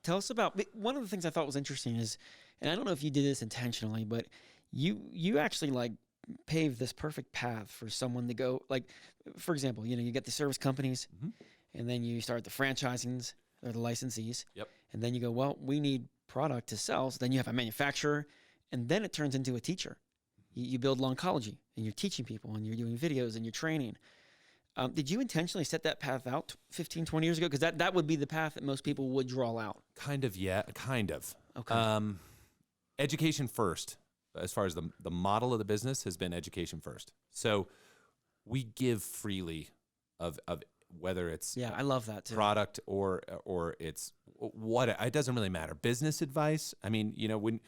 Tell us about, one of the things I thought was interesting is, and I don't know if you did this intentionally, but you actually like paved this perfect path for someone to go, like, for example, you get the service companies, and then you start the franchisings or the licensees. Yep. And then you go, well, we need product to sell. So then you have a manufacturer, and then it turns into a teacher. You build Lawncology, and you're teaching people, and you're doing videos, and you're training. Did you intentionally set that path out 15, 20 years ago? Because that would be the path that most people would draw out. Kind of, yeah. Kind of. Okay. Education first. As far as the model of the business has been education first. So we give freely of whether it's I love that too. Product or it's what, it doesn't really matter. Business advice. I mean, when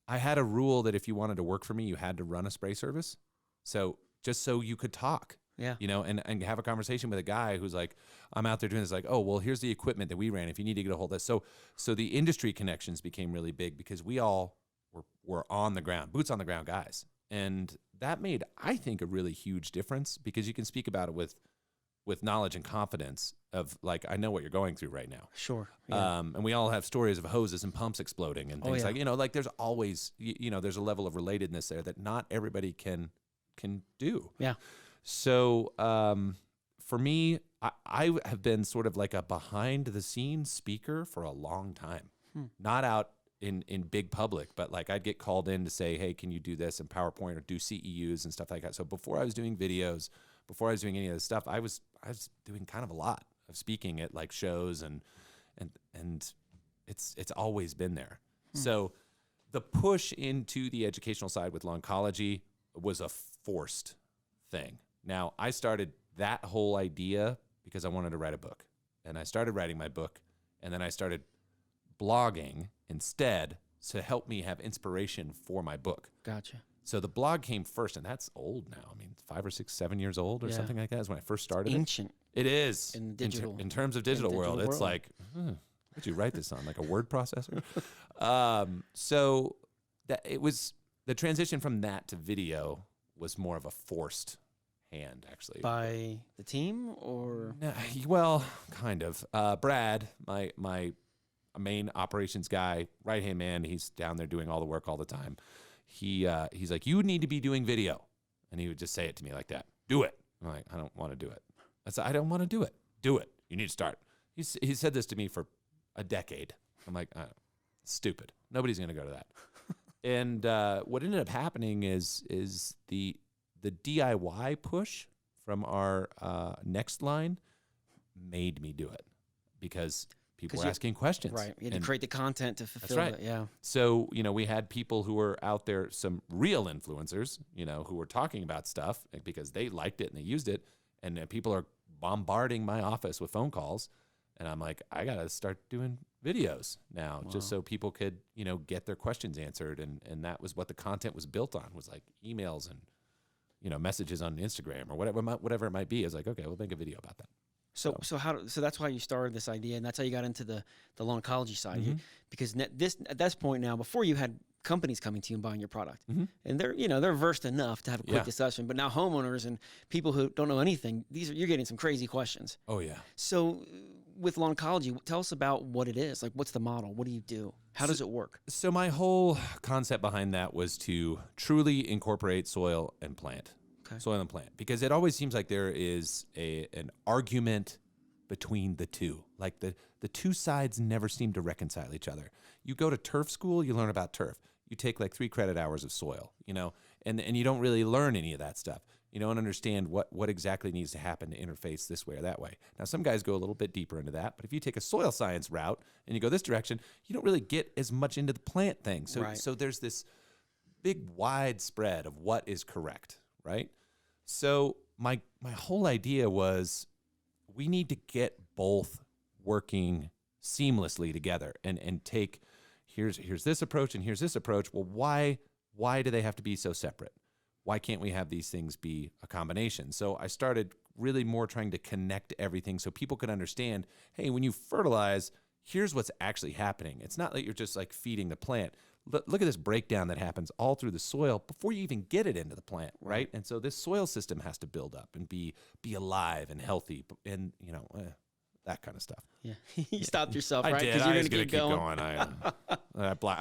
I had a rule that if you wanted to work for me, you had to run a spray service. So just so you could talk. Yeah. And have a conversation with a guy who's like, I'm out there doing this, like, oh, well, here's the equipment that we ran if you need to get a hold of this. So the industry connections became really big because we all were on the ground, boots on the ground guys. And that made, I think, a really huge difference because you can speak about it with knowledge and confidence of like, I know what you're going through right now. Sure. Yeah. And we all have stories of hoses and pumps exploding and things like there's always, there's a level of relatedness there that not everybody can do. Yeah. So for me, I have been sort of like a behind the scenes speaker for a long time, not out in big public, but like I'd get called in to say, hey, can you do this in PowerPoint or do CEUs and stuff like that. So before I was doing videos, before I was doing any of this stuff, I was doing kind of a lot of speaking at like shows and it's always been there. So the push into the educational side with Lawncology was a forced thing. Now, I started that whole idea because I wanted to write a book. And I started writing my book, and then I started blogging instead to help me have inspiration for my book. Gotcha. So the blog came first, and that's old now. I mean, 5 or 6, 7 years old or something like that is when I first started. Ancient. It is. In digital. In terms of digital world, it's like, what'd you write this on? Like a word processor? So that it was, the transition from that to video was more of a forced hand, actually. By the team or? No, well, kind of. Brad, my main operations guy, right-hand man, he's down there doing all the work all the time. He's like, you need to be doing video. And he would just say it to me like that. Do it. I'm like, I don't want to do it. I said, I don't want to do it. Do it. You need to start. He said this to me for a decade. I'm like, stupid. Nobody's going to go to that. And what ended up happening is the DIY push from our next line made me do it because people were asking questions. Right. You had to create the content to fulfill that's right. it. Yeah. So, we had people who were out there, some real influencers, who were talking about stuff because they liked it and they used it. And people are bombarding my office with phone calls. And I'm like, I got to start doing videos now just so people could, get their questions answered. And that was what the content was built on, was like emails and, messages on Instagram or whatever it might be. I was like, okay, we'll make a video about that. So that's why you started this idea, and that's how you got into the Lawncology side. Mm-hmm. Because at this point now, before you had companies coming to you and buying your product, mm-hmm. and they're versed enough to have a quick discussion. But now homeowners and people who don't know anything, you're getting some crazy questions. Oh yeah. So with Lawncology, tell us about what it is. Like, what's the model? What do you do? How does it work? So my whole concept behind that was to truly incorporate soil and plant. Okay. Soil and plant, because it always seems like there is an argument between the two. Like the two sides never seem to reconcile each other. You go to turf school, you learn about turf. You take like 3 credit hours of soil, and you don't really learn any of that stuff. You don't understand what exactly needs to happen to interface this way or that way. Now, some guys go a little bit deeper into that, but if you take a soil science route and you go this direction, you don't really get as much into the plant thing. So there's this big wide spread of what is correct, right? So my whole idea was we need to get both working seamlessly together and take here's this approach and here's this approach. Well, why do they have to be so separate? Why can't we have these things be a combination? So I started really more trying to connect everything so people could understand, hey, when you fertilize, here's what's actually happening. It's not that you're just like feeding the plant. Look at this breakdown that happens all through the soil before you even get it into the plant, right? And so this soil system has to build up and be alive and healthy and, that kind of stuff. Yeah. You stopped yourself, I right? did. I was going to keep going. I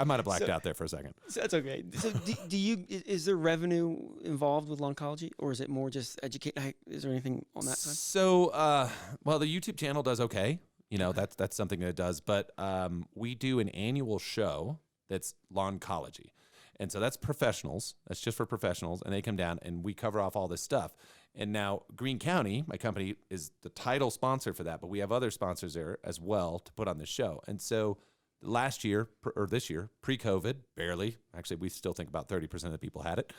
might have blacked out there for a second. So that's okay. So is there revenue involved with Lawncology, or is it more just educate? Is there anything on that side? So, well, the YouTube channel does okay. That's something that it does. But we do an annual show that's Lawncology. And so that's professionals. That's just for professionals. And they come down and we cover off all this stuff. And now Greene County, my company, is the title sponsor for that. But we have other sponsors there as well to put on the show. And so this year, pre-COVID, barely. Actually, we still think about 30% of the people had it.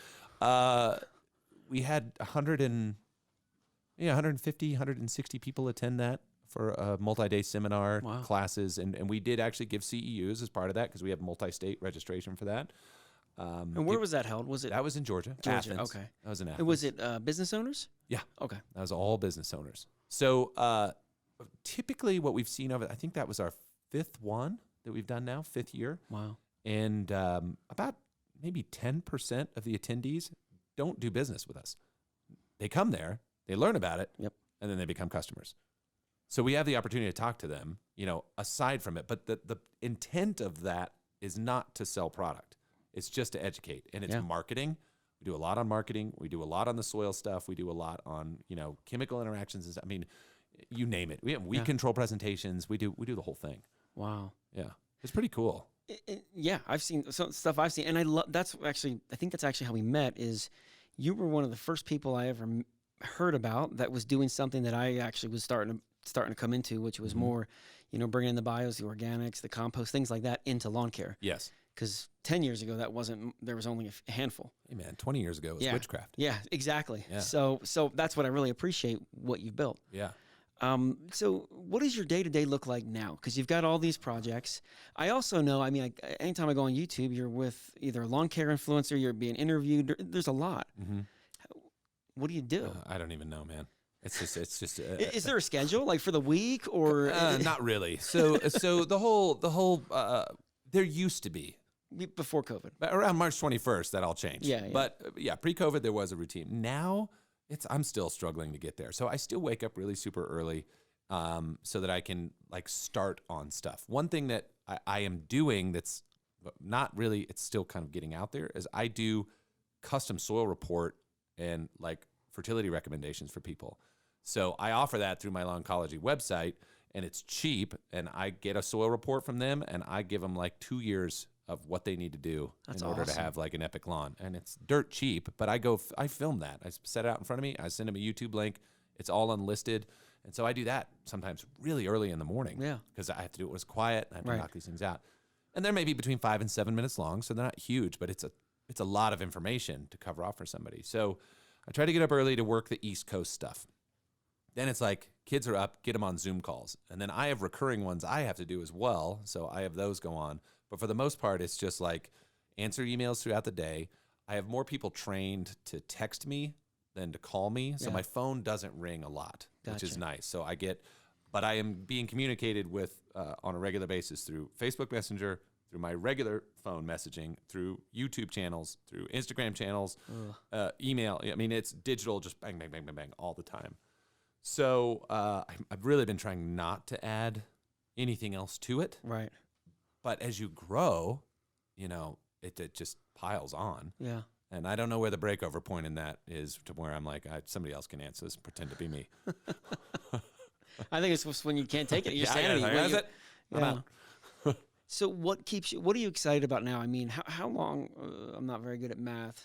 We had 150, 160 people attend that for a multi-day seminar, classes. And we did actually give CEUs as part of that because we have multi-state registration for that. And where was that held? That was in Georgia. Athens. Okay. That was in Athens. And was it business owners? Yeah. Okay. That was all business owners. So typically what we've seen I think that was our 5th one that we've done now, 5th year. Wow. And about maybe 10% of the attendees don't do business with us. They come there, they learn about it, and then they become customers. So we have the opportunity to talk to them, aside from it. But the intent of that is not to sell product. It's just to educate. And it's marketing. We do a lot on marketing. We do a lot on the soil stuff. We do a lot on, chemical interactions. I mean, you name it. We have weed control presentations. We do the whole thing. Wow. Yeah. It's pretty cool. Yeah. I've seen some stuff I've seen. And I think that's actually how we met is you were one of the first people I ever heard about that was doing something that I actually was starting to come into, which was more, bringing in the bios, the organics, the compost, things like that into lawn care. Yes. because 10 years ago there was only a handful. Hey man, 20 years ago it was witchcraft. Yeah, exactly. Yeah. So that's what I really appreciate what you've built. Yeah. So what does your day-to-day look like now? Because you've got all these projects. I also know, I mean, anytime I go on YouTube, you're with either a lawn care influencer, you're being interviewed. There's a lot. Mm-hmm. What do you do? I don't even know, man. It's just. Is there a schedule like for the week or? Not really. So the whole there used to be. Before COVID. But around March 21st, that all changed. Yeah. But pre-COVID, there was a routine. Now, I'm still struggling to get there. So I still wake up really super early so that I can like start on stuff. One thing that I am doing that's not really, it's still kind of getting out there, is I do custom soil report and like fertility recommendations for people. So I offer that through my Lawncology website, and it's cheap, and I get a soil report from them, and I give them like 2 years of what they need to do in order to have like an epic lawn. And it's dirt cheap, but I film that. I set it out in front of me. I send them a YouTube link. It's all unlisted. And so I do that sometimes really early in the morning. Yeah. Because I have to do it when it's quiet. I have to knock these things out. And they're maybe between 5 and 7 minutes long, so they're not huge, but it's a lot of information to cover off for somebody. So I try to get up early to work the East Coast stuff. Then it's like kids are up, get them on Zoom calls. And then I have recurring ones I have to do as well. So I have those go on. But for the most part, it's just like answer emails throughout the day. I have more people trained to text me than to call me. So my phone doesn't ring a lot, which is nice. So but I am being communicated with on a regular basis through Facebook Messenger, through my regular phone messaging, through YouTube channels, through Instagram channels, email. I mean, it's digital, just bang, bang, bang, bang, bang all the time. So I've really been trying not to add anything else to it. Right. But as you grow, it just piles on. Yeah. And I don't know where the breakover point in that is to where I'm like, somebody else can answer this, pretend to be me. I think it's when you can't take it. Your sanity. That's it. I'm out. So what are you excited about now? I mean, how long, I'm not very good at math.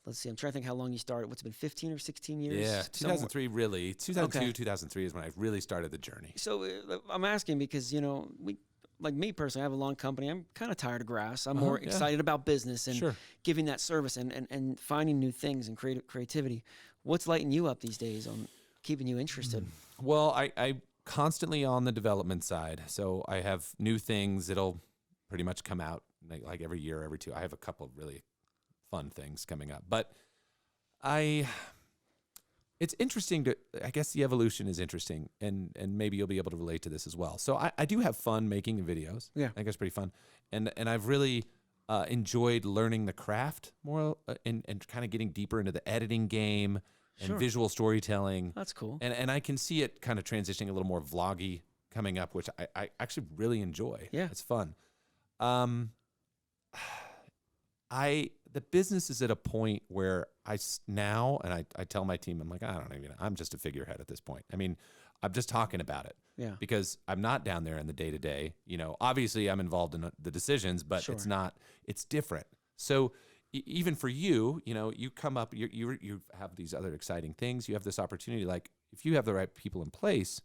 Let's see, I'm trying to think how long you started. What's it been, 15 or 16 years? Yeah, 2003 really. 2002, 2003 is when I really started the journey. So I'm asking because, like me personally, I have a lawn company. I'm kind of tired of grass. I'm more excited about business and giving that service and finding new things and creativity. What's lighting you up these days on keeping you interested? Well, I constantly on the development side. So I have new things that'll pretty much come out like every year, every two. I have a couple of really fun things coming up. But it's interesting I guess the evolution is interesting, and maybe you'll be able to relate to this as well. So I do have fun making the videos. Yeah. I think it's pretty fun. And I've really enjoyed learning the craft more and kind of getting deeper into the editing game and visual storytelling. That's cool. And I can see it kind of transitioning a little more vloggy coming up, which I actually really enjoy. Yeah. It's fun. The business is at a point where I tell my team, I'm like, I'm just a figurehead at this point. I mean, I'm just talking about it. Yeah. Because I'm not down there in the day to day. Obviously I'm involved in the decisions, but it's different. So even for you, you come up, you have these other exciting things. You have this opportunity. Like if you have the right people in place,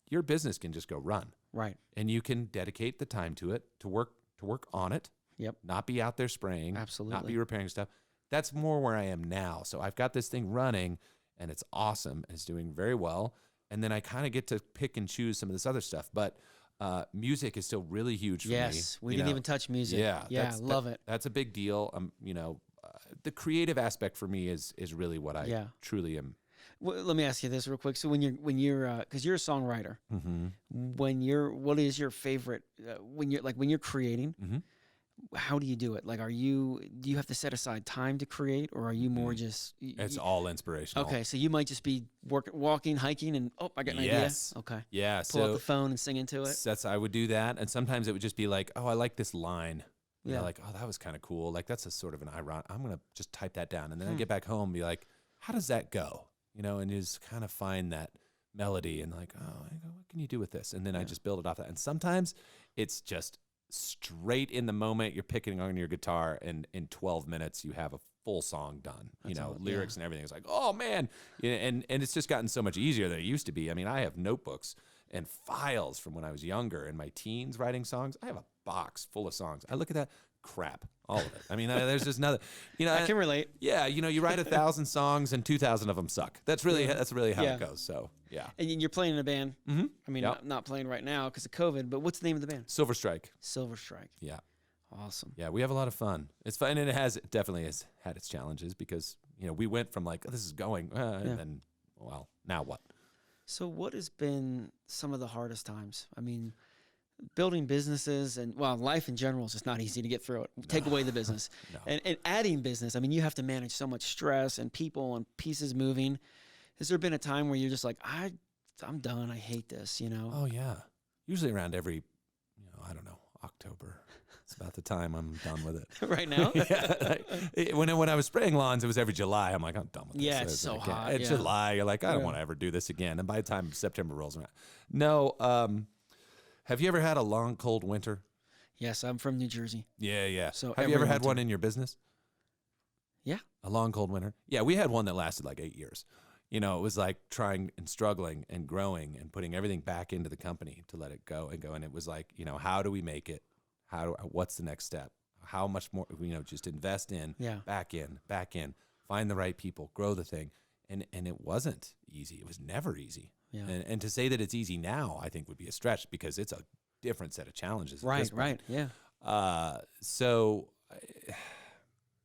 your business can just go run. Right. And you can dedicate the time to it, to work on it. Yep. Not be out there spraying. Absolutely. Not be repairing stuff. That's more where I am now. So I've got this thing running, and it's awesome, and it's doing very well. And then I kind of get to pick and choose some of this other stuff. But music is still really huge for me. Yes, we didn't even touch music. Yeah, love it. That's a big deal. The creative aspect for me is really what I truly am. Well, let me ask you this real quick. So when you're because you're a songwriter, what is your favorite when you're creating? How do you do it? Like, do you have to set aside time to create, or are you more just? It's all inspirational. Okay, so you might just be walking, hiking, and I got an idea. Okay. Yeah. Pull out the phone and sing into it. I would do that, and sometimes it would just be like, I like this line. Yeah. Like, that was kind of cool. Like, that's a sort of an ironic. I'm gonna just type that down, and then I get back home and be like, how does that go? And you just kind of find that melody, and like, what can you do with this? And then I just build it off that. And sometimes it's just straight in the moment. You're picking on your guitar, and in 12 minutes you have a full song done. Lyrics and everything. It's like, oh man, and it's just gotten so much easier than it used to be. I mean, I have notebooks and files from when I was younger in my teens writing songs. I have a box full of songs. I look at that. crap. All of it. I mean, there's just nothing. I can relate. Yeah, you write 1,000 songs and 2,000 of them suck. That's really how Yeah. it goes. So yeah. And you're playing in a band. Mm-hmm. I mean, Yep. not playing right now because of COVID, but what's the name of the band? Silver Strike. Silver Strike. Yeah. Awesome. Yeah, we have a lot of fun. It's fun, and it definitely has had its challenges because we went from like, oh, this is going, and then, well, now what? So what has been some of the hardest times? I mean, building businesses and, well, life in general is just not easy to get through it. Take away the business. No. And adding business, I mean, you have to manage so much stress and people and pieces moving. Has there been a time where you're just like, I'm done. I hate this, Oh, yeah. Usually around every, I don't know, October. It's about the time I'm done with it. Right now? Yeah. When I was spraying lawns, it was every July. I'm like, I'm done with this. Yeah, it's so hot. It's yeah. July. You're like, I don't want to ever do this again. And by the time September rolls around. No. Have you ever had a long, cold winter? Yes, I'm from New Jersey. Yeah. So have you ever had winter. one in your business? Yeah. A long, cold winter? Yeah, we had one that lasted like 8 years. It was like trying and struggling and growing and putting everything back into the company to let it go. And it was like, how do we make it? What's the next step? How much more, just invest in, back in, find the right people, grow the thing. And it wasn't easy. It was never easy. Yeah. And to say that it's easy now, I think would be a stretch because it's a different set of challenges. Right. Yeah. So,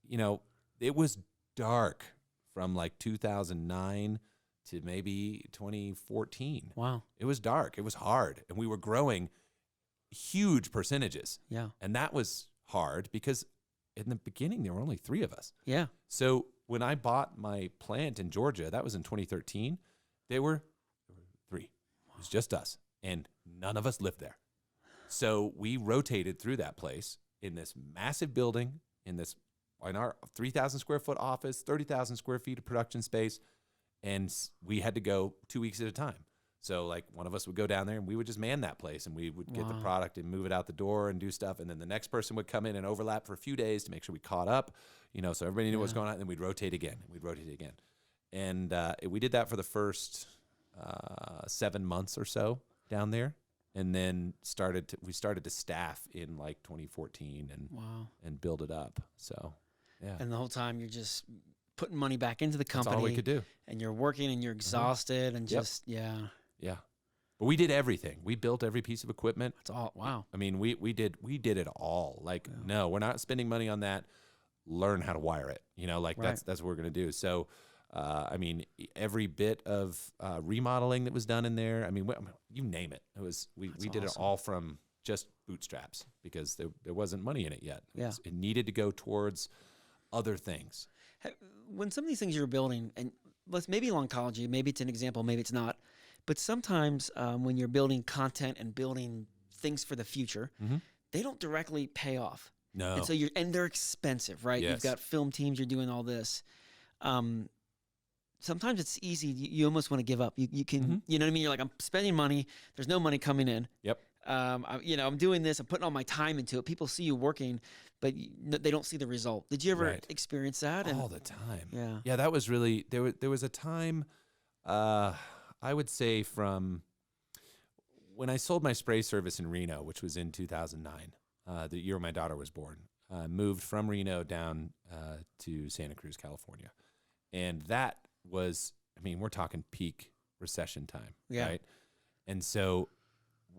it was dark from like 2009 to maybe 2014. Wow. It was dark. It was hard. And we were growing huge percentages. Yeah. And that was hard because in the beginning, there were only 3 of us. Yeah. So when I bought my plant in Georgia, that was in 2013, there were 3. It was just us. And none of us lived there. So we rotated through that place in this massive building, in our 3,000 square foot office, 30,000 square feet of production space. And we had to go 2 weeks at a time. So like one of us would go down there and we would just man that place and we would get the product and move it out the door and do stuff. And then the next person would come in and overlap for a few days to make sure we caught up, so everybody knew what was going on. And then we'd rotate again. And we did that for the first 7 months or so down there. And then we started to staff in like 2014 and build it up. So, yeah. And the whole time you're just putting money back into the company. That's all we could do. And you're working and you're exhausted and just, Yeah. But we did everything. We built every piece of equipment. That's all. Wow. I mean, we did it all. Like, no, we're not spending money on that. Learn how to wire it. That's what we're going to do. So, I mean, every bit of remodeling that was done in there, I mean, you name it. We did it all from just bootstraps because there wasn't money in it yet. It needed to go towards other things. When some of these things you're building, and maybe Lawncology, maybe it's an example, maybe it's not, but sometimes when you're building content and building things for the future, they don't directly pay off. No. And so they're expensive, right? Yes. You've got film teams, you're doing all this. Sometimes it's easy. You almost want to give up. You can, you know what I mean? You're like, I'm spending money. There's no money coming in. Yep. I'm doing this. I'm putting all my time into it. People see you working, but they don't see the result. Did you ever experience that? All the time. Yeah. Yeah, that was really, there was a time, I would say from when I sold my spray service in Reno, which was in 2009, the year my daughter was born, moved from Reno down to Santa Cruz, California. And that was, I mean, we're talking peak recession time, right? And so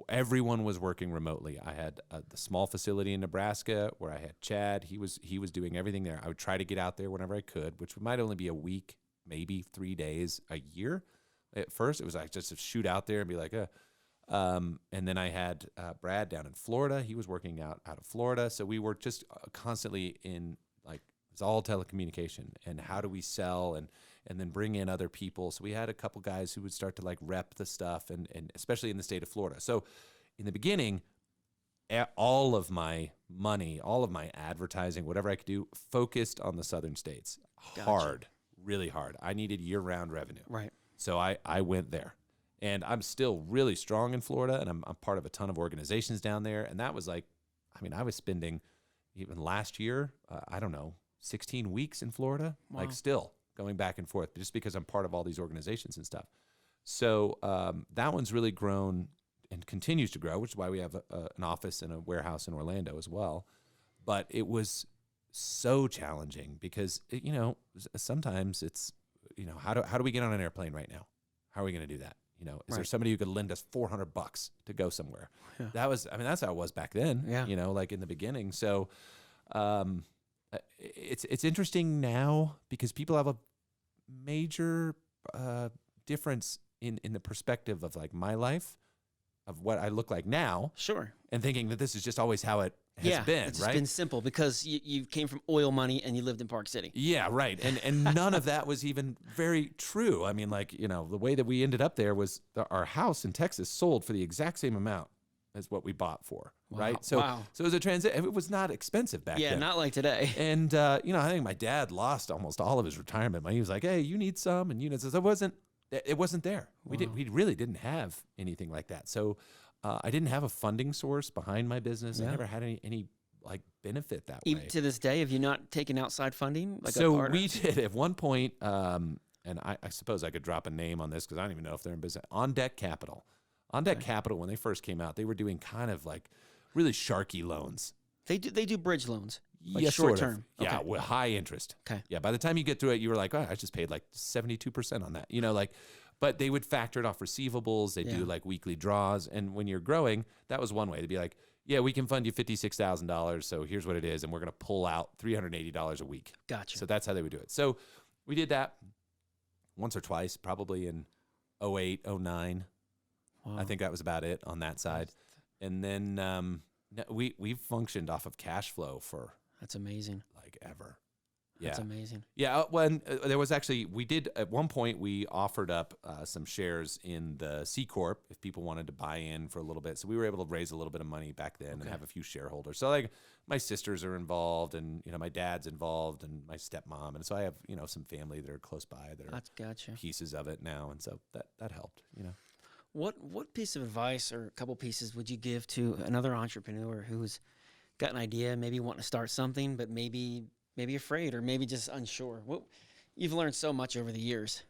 everyone was working remotely. I had the small facility in Nebraska where I had Chad. He was doing everything there. I would try to get out there whenever I could, which might only be a week, maybe 3 days a year. At first, it was like just to shoot out there and be like, and then I had Brad down in Florida. He was working out of Florida. So we were just constantly in like, it's all telecommunication and how do we sell and then bring in other people. So we had a couple guys who would start to like rep the stuff and especially in the state of Florida. So in the beginning, all of my money, all of my advertising, whatever I could do, focused on the southern states. Gotcha. Hard, really hard. I needed year-round revenue. Right. So I went there. And I'm still really strong in Florida, and I'm part of a ton of organizations down there. And that was like, I mean, I was spending, even last year, 16 weeks in Florida, like still going back and forth, just because I'm part of all these organizations and stuff. So that one's really grown and continues to grow, which is why we have an office and a warehouse in Orlando as well. but it was so challenging because, sometimes it's, how do we get on an airplane right now? How are we going to do that? Is there somebody who could lend us $400 to go somewhere? Yeah. That's how it was back then, like in the beginning. So it's interesting now because people have a major difference in the perspective of like my life, of what I look like now. Sure. And thinking that this is just always how it has been, it's right? been simple because you came from oil money and you lived in Park City. Yeah, right. And none of that was even very true. I mean, like, the way that we ended up there was our house in Texas sold for the exact same amount as what we bought for, right? So it was a transit. It was not expensive back then. Yeah, not like today. And, I think my dad lost almost all of his retirement money. He was like, hey, you need some. And units. It wasn't there. Wow. We really didn't have anything like that. So I didn't have a funding source behind my business. I never had any like benefit that way. Even to this day, have you not taken outside funding? So we did at one point, and I suppose I could drop a name on this because I don't even know if they're in business. On Deck Capital. On Deck Capital, when they first came out, they were doing kind of like really sharky loans. They do bridge loans. Like yeah, short sort term. Of. Yeah, with high interest. Okay. Yeah, by the time you get through it, you were like, oh, I just paid like 72% on that. But they would factor it off receivables. They do like weekly draws. And when you're growing, that was one way. They'd be like, yeah, we can fund you $56,000. So here's what it is. And we're going to pull out $380 a week. Gotcha. So that's how they would do it. So we did that once or twice, probably in 08, 09. Wow. I think that was about it on that side. And then we've functioned off of cash flow for... That's amazing. Like ever. That's amazing. Yeah. When there was actually, we did at one point, we offered up some shares in the C Corp if people wanted to buy in for a little bit. So we were able to raise a little bit of money back then and have a few shareholders. So like my sisters are involved and, my dad's involved and my stepmom. And so I have, some family that are close by that are pieces of it now. And so that helped, What piece of advice or a couple pieces would you give to another entrepreneur who's got an idea, maybe wanting to start something, but maybe afraid or maybe just unsure? You've learned so much over the years.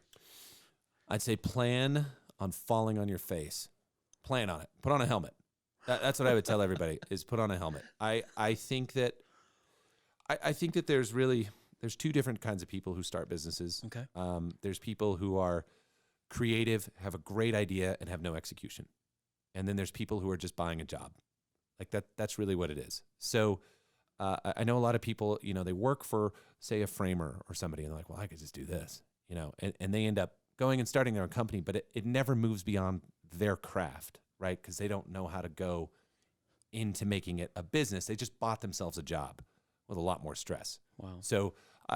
I'd say plan on falling on your face. Plan on it. Put on a helmet. That's what I would tell everybody is put on a helmet. I think that there's two different kinds of people who start businesses. Okay. There's people who are creative, have a great idea, and have no execution. And then there's people who are just buying a job. Like that's really what it is. So I know a lot of people, they work for, say, a framer or somebody, and they're like, well, I could just do this, and they end up going and starting their own company, but it never moves beyond their craft, right? Because they don't know how to go into making it a business. They just bought themselves a job with a lot more stress. Wow. So,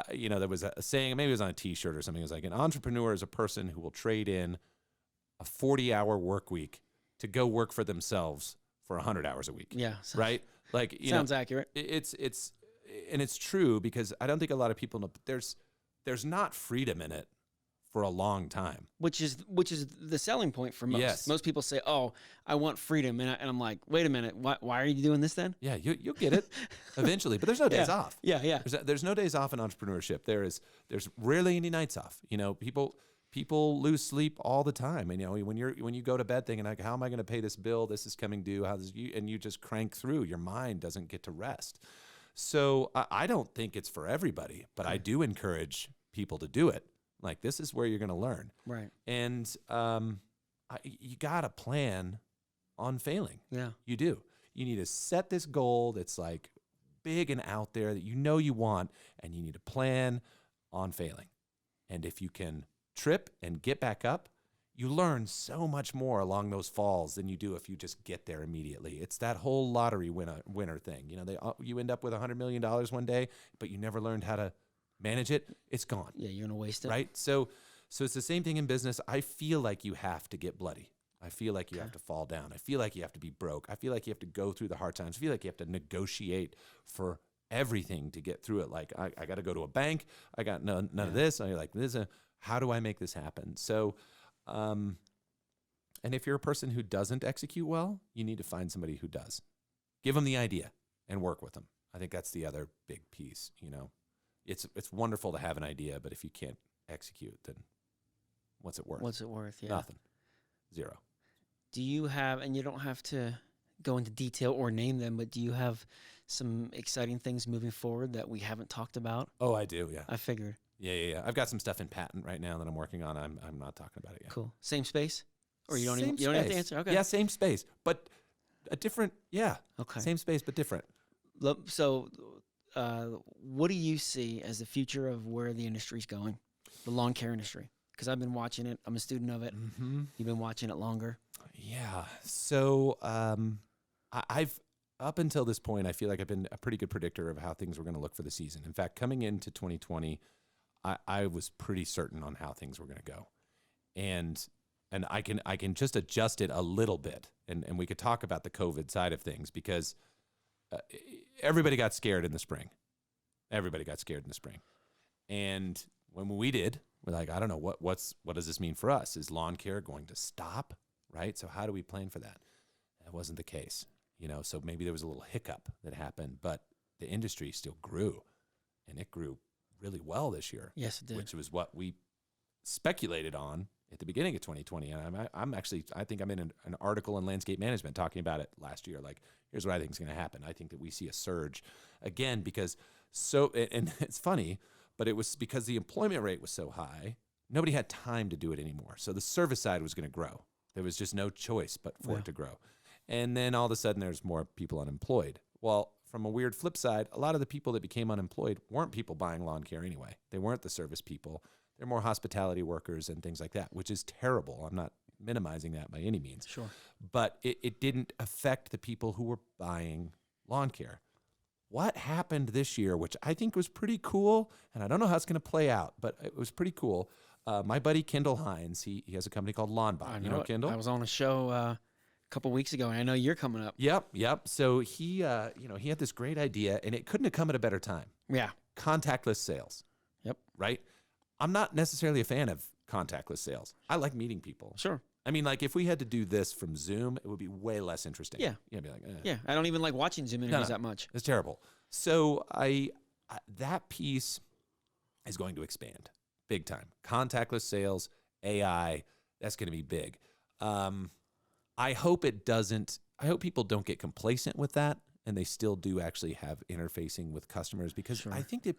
there was a saying, maybe it was on a T-shirt or something. It was like, an entrepreneur is a person who will trade in a 40-hour work week to go work for themselves for 100 hours a week. Yeah. Right? Like, sounds accurate. It's true because I don't think a lot of people know, but there's not freedom in it for a long time. Which is the selling point for most. Yes. Most people say, oh, I want freedom. And I'm like, wait a minute, why are you doing this then? Yeah, you'll get it eventually, but there's no days off. Yeah. There's no days off in entrepreneurship. There's rarely any nights off. People lose sleep all the time. And, when you go to bed thinking like, how am I going to pay this bill? This is coming due. And you just crank through. Your mind doesn't get to rest. So I don't think it's for everybody, but I do encourage people to do it. Like, this is where you're going to learn. Right. And you got to plan on failing. Yeah. You do. You need to set this goal that's like big and out there that you want, and you need to plan on failing. And if you can trip and get back up, you learn so much more along those falls than you do if you just get there immediately. It's that whole lottery winner thing. You end up with $100 million one day, but you never learned how to manage it. It's gone. Yeah, you're gonna waste it. Right? So it's the same thing in business. I feel like you have to get bloody. I feel like you have to fall down. I feel like you have to be broke. I feel like you have to go through the hard times. I feel like you have to negotiate for everything to get through it. Like, I got to go to a bank. I got none of this. And you're like, how do I make this happen? So, and if you're a person who doesn't execute well, you need to find somebody who does. Give them the idea and work with them. I think that's the other big piece. It's wonderful to have an idea, but if you can't execute, then what's it worth? What's it worth? Yeah. Nothing. Zero. Do you have, and you don't have to go into detail or name them, but do you have some exciting things moving forward that we haven't talked about? Oh, I do. Yeah. I figured. Yeah. I've got some stuff in patent right now that I'm working on. I'm not talking about it yet. Cool. Same space? Or you don't Same even you don't have to space. answer? Okay. Yeah, same space, but a different. Yeah. Okay. Same space, but different. So, what do you see as the future of where the industry's going, the lawn care industry? Because I've been watching it. I'm a student of it. Mm-hmm. You've been watching it longer. Yeah. So I've up until this point, I feel like I've been a pretty good predictor of how things were going to look for the season. In fact, coming into 2020, I was pretty certain on how things were going to go, and I can just adjust it a little bit, and we could talk about the COVID side of things because everybody got scared in the spring. Everybody got scared in the spring, and when we did, we're like, I don't know what does this mean for us? Is lawn care going to stop? Right? So how do we plan for that? That wasn't the case. So maybe there was a little hiccup that happened, but the industry still grew, and it grew really well this year. Yes, it did. Which was what we speculated on at the beginning of 2020. And I think I'm in an article in Landscape Management talking about it last year. Like, here's what I think is going to happen. I think that we see a surge again because and it's funny, but it was because the employment rate was so high, nobody had time to do it anymore. So the service side was going to grow. There was just no choice but for it to grow. And then all of a sudden there's more people unemployed. Well, from a weird flip side, a lot of the people that became unemployed weren't people buying lawn care anyway. They weren't the service people. They're more hospitality workers and things like that, which is terrible. I'm not minimizing that by any means. Sure. But it didn't affect the people who were buying lawn care. What happened this year, which I think was pretty cool, and I don't know how it's going to play out, but it was pretty cool. My buddy Kendall Hines, he has a company called Lawnbot. You know Kendall? I was on a show a couple weeks ago, and I know you're coming up. Yep. So he had this great idea, and it couldn't have come at a better time. Yeah. Contactless sales. Yep. Right? I'm not necessarily a fan of contactless sales. I like meeting people. Sure. I mean, like, if we had to do this from Zoom, it would be way less interesting. Yeah. You'd be like, Yeah, I don't even like watching Zoom interviews that much. It's terrible. So that piece is going to expand big time. Contactless sales, AI, that's going to be big. I hope people don't get complacent with that and they still do actually have interfacing with customers because I think that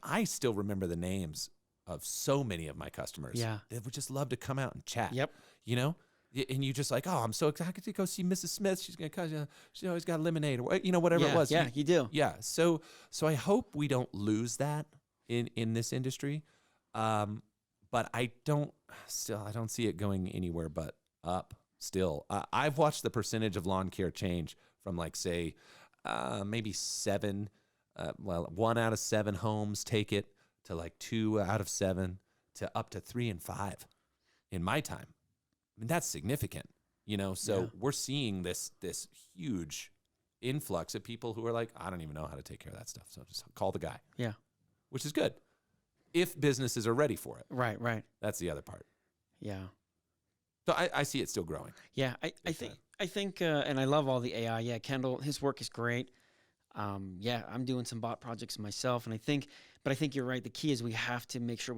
I still remember the names of so many of my customers. Yeah. They would just love to come out and chat. Yep. And you just like, oh, I'm so excited to go see Mrs. Smith. She's going to come. She always got lemonade or whatever it was. Yeah, you do. Yeah. So I hope we don't lose that in this industry. But I don't see it going anywhere but up still. I've watched the percentage of lawn care change from like, say, maybe 1 out of 7 homes take it to like 2 out of 7 to up to 3 and 5 in my time. I mean, that's significant, so we're seeing this huge influx of people who are like, I don't even know how to take care of that stuff. So just call the guy. Yeah. Which is good if businesses are ready for it. Right. That's the other part. Yeah. So I see it still growing. Yeah. I think, and I love all the AI. Yeah. Kendall, his work is great. I'm doing some bot projects myself. And I think you're right. The key is we have to make sure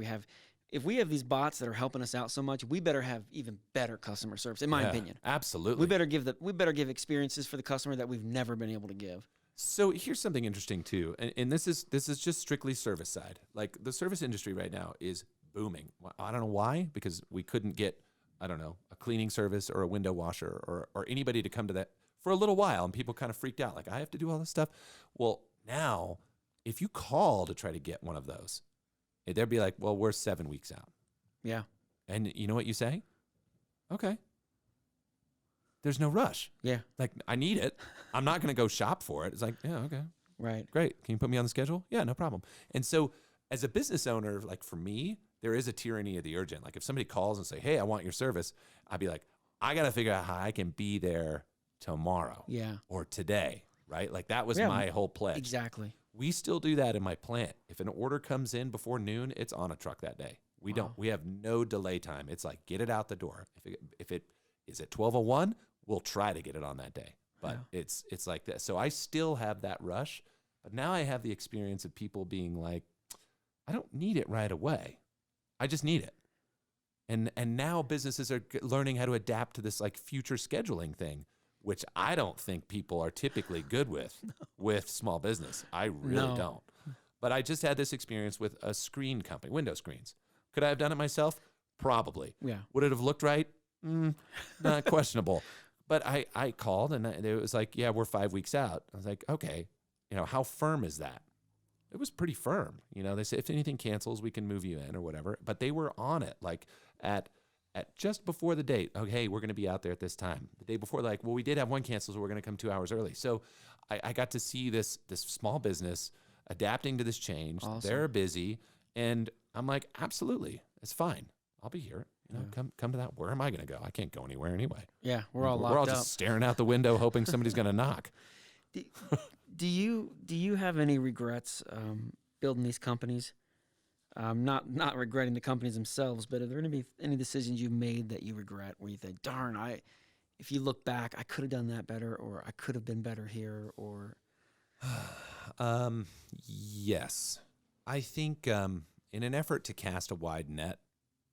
if we have these bots that are helping us out so much, we better have even better customer service, in my opinion. Absolutely. We better give experiences for the customer that we've never been able to give. So here's something interesting too, and this is just strictly service side. Like the service industry right now is booming. I don't know why, because we couldn't get, I don't know, a cleaning service or a window washer or anybody to come to that for a little while, and people kind of freaked out, like I have to do all this stuff. Well, now if you call to try to get one of those, they'd be like, well, we're 7 weeks out. Yeah. And you know what you say? Okay. There's no rush. Yeah. Like, I need it. I'm not going to go shop for it. It's like, yeah, okay. Right. Great. Can you put me on the schedule? Yeah, no problem. And so as a business owner, like for me, there is a tyranny of the urgent. Like if somebody calls and say, hey, I want your service, I'd be like, I got to figure out how I can be there tomorrow. Yeah. Or today, right? Like that was my whole pledge. Exactly. We still do that in my plant. If an order comes in before noon, it's on a truck that day. We have no delay time. It's like, get it out the door. If it is at 12:01, we'll try to get it on that day. But it's like that. So I still have that rush, but now I have the experience of people being like, I don't need it right away. I just need it. And now businesses are learning how to adapt to this like future scheduling thing which I don't think people are typically good with small business. I really don't. But I just had this experience with a screen company, window screens. Could I have done it myself? Probably. Yeah. Would it have looked right? Not questionable. But I called and it was like, yeah, we're 5 weeks out. I was like, okay, how firm is that? It was pretty firm. They said, if anything cancels, we can move you in or whatever. But they were on it, like at just before the date. Okay, we're going to be out there at this time. The day before, like, well, we did have one cancel, so we're going to come 2 hours early. So I got to see this small business adapting to this change. Awesome. They're busy. And I'm like, absolutely, it's fine. I'll be here. Come to that. Where am I going to go? I can't go anywhere anyway. Yeah, we're all locked We're all up. just staring out the window, hoping somebody's going to knock. Do you have any regrets building these companies? Not regretting the companies themselves, but are there any decisions you've made that you regret, where you think, darn, if you look back, I could have done that better, or I could have been better here, or? Yes. I think in an effort to cast a wide net,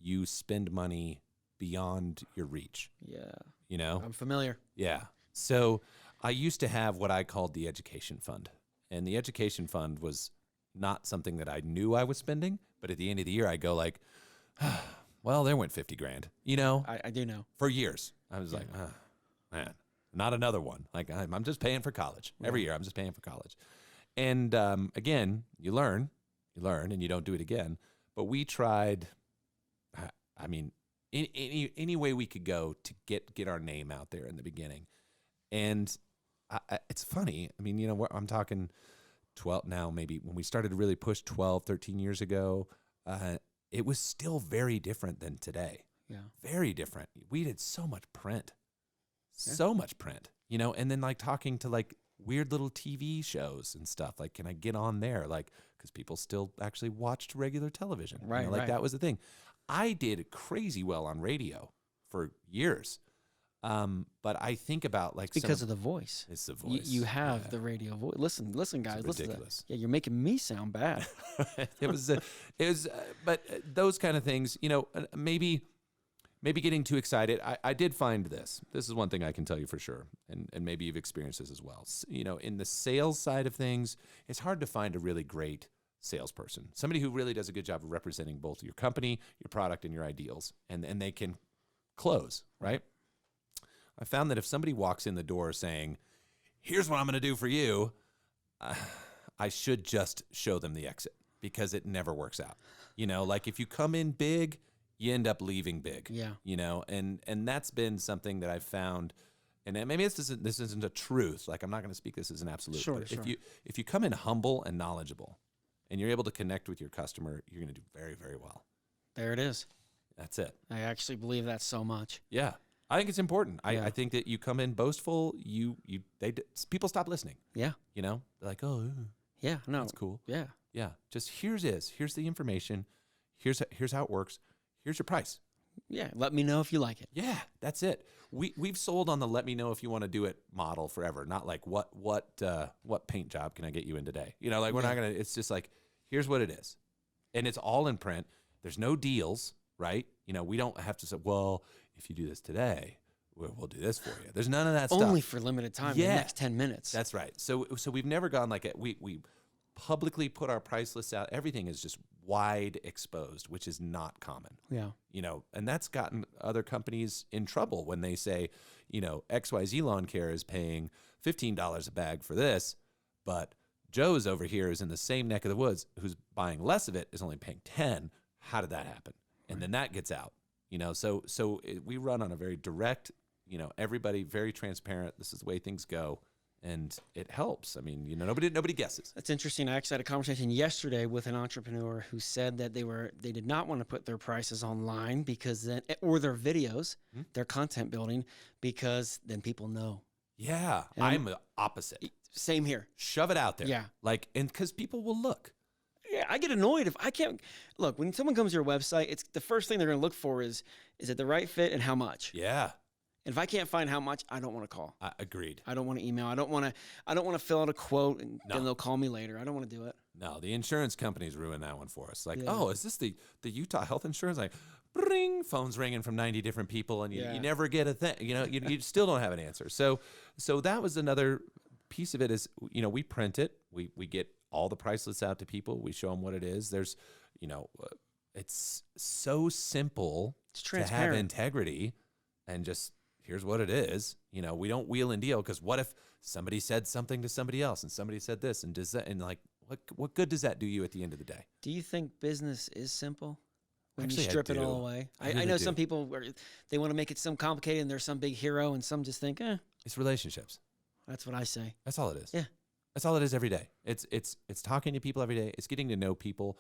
you spend money beyond your reach. Yeah. I'm familiar. Yeah. So I used to have what I called the education fund. And the education fund was not something that I knew I was spending, but at the end of the year, I go like, well, there went 50 grand, I do know. for years. I was like, man, not another one. Like I'm just paying for college every year. I'm just paying for college. And again, you learn and you don't do it again. But we tried, any way we could go to get our name out there in the beginning. And it's funny. I'm talking 12 now, maybe when we started to really push 12, 13 years ago, it was still very different than today. Yeah. Very different. We did so much print, and then like talking to like weird little TV shows and stuff. Like, can I get on there? Like, because people still actually watched regular television. Right. That was the thing. I did crazy well on radio for years. But I think about like because of the voice. It's the voice. You have the radio voice. Listen, guys. It's listen ridiculous. To that. Yeah, you're making me sound bad. But those kind of things, maybe getting too excited. I did find this. This is one thing I can tell you for sure, and maybe you've experienced this as well. In the sales side of things, it's hard to find a really great salesperson, somebody who really does a good job of representing both your company, your product, and your ideals, and they can close, right? I found that if somebody walks in the door saying, here's what I'm going to do for you, I should just show them the exit, because it never works out. Like if you come in big, you end up leaving big. Yeah. And that's been something that I've found, and maybe this isn't a truth. Like I'm not going to speak this as an absolute. Sure, but sure. If you come in humble and knowledgeable, and you're able to connect with your customer, you're going to do very, very well. There it is. That's it. I actually believe that so much. Yeah. I think it's important. I think that you come in boastful, people stop listening. Yeah. They're like, oh, Yeah. No. that's cool. Yeah. Yeah. Just here's the information. Here's how it works. Here's your price. Yeah. Let me know if you like it. Yeah, that's it. We've sold on the let me know if you want to do it model forever. Not like what paint job can I get you in today? We're not gonna. It's just like, here's what it is, and it's all in print. There's no deals, right? We don't have to say, well, if you do this today, we'll do this for you. There's none of that stuff. Only for limited time. Yeah. The next 10 minutes. That's right. So we've never gone like it. We publicly put our price lists out. Everything is just wide exposed, which is not common. Yeah. And that's gotten other companies in trouble when they say, XYZ Lawn Care is paying $15 a bag for this, but Joe's over here is in the same neck of the woods who's buying less of it is only paying 10. How did that happen? And then that gets out, we run on a very direct, everybody very transparent. This is the way things go. And it helps. Nobody guesses. That's interesting. I actually had a conversation yesterday with an entrepreneur who said that they did not want to put their prices online or their videos, their content building, because then people know. Yeah, And I'm the opposite. Same here. Shove it out there. Yeah. And because people will look. Yeah, I get annoyed if I can't look. When someone comes to your website, it's the first thing they're going to look for is it the right fit and how much? Yeah. And if I can't find how much, I don't want to call. Agreed. I don't want to email. I don't want to fill out a quote and then they'll call me later. I don't want to do it. No, the insurance companies ruin that one for us. Like, Yeah. oh, is this the Utah health insurance? Like, ring, phone's ringing from 90 different people, and you never get a thing. You still don't have an answer. So that was another piece of it is, we print it. We get all the price lists out to people. We show them what it is. There's, it's so simple to have integrity and just, here's what it is. We don't wheel and deal, because what if somebody said something to somebody else and somebody said this, and does that, and like, what good does that do you at the end of the day? Do you think business is simple when Actually, you strip it all away? I know really some people, they want to make it some complicated and they're some big hero, and some just think, It's relationships. That's what I say. That's all it is. Yeah. That's all it is every day. It's talking to people every day. It's getting to know people,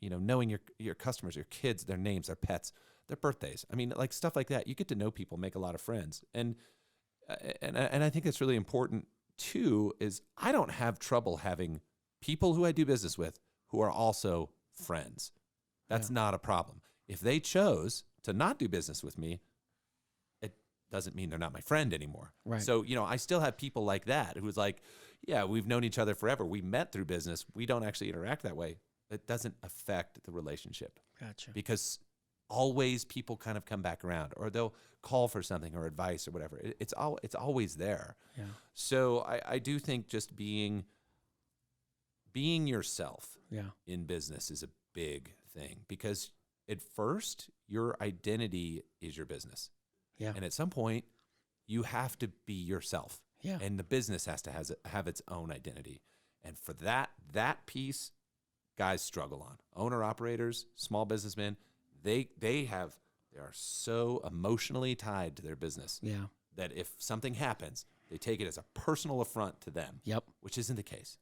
knowing your customers, your kids, their names, their pets, their birthdays. I mean, like stuff like that. You get to know people, make a lot of friends. And I think that's really important too, is I don't have trouble having people who I do business with who are also friends. That's not a problem. If they chose to not do business with me, it doesn't mean they're not my friend anymore. Right. So, I still have people like that who's like, yeah, we've known each other forever. We met through business. We don't actually interact that way. It doesn't affect the relationship. Gotcha. Because always people kind of come back around, or they'll call for something or advice or whatever. It's always there. Yeah. So I do think just being yourself in business is a big thing, because at first your identity is your business. Yeah. And at some point you have to be yourself. Yeah. And the business has to have its own identity. And for that piece, guys struggle on. Owner operators, small businessmen, they are so emotionally tied to their business that if something happens, they take it as a personal affront to them. Yep. Which isn't the case.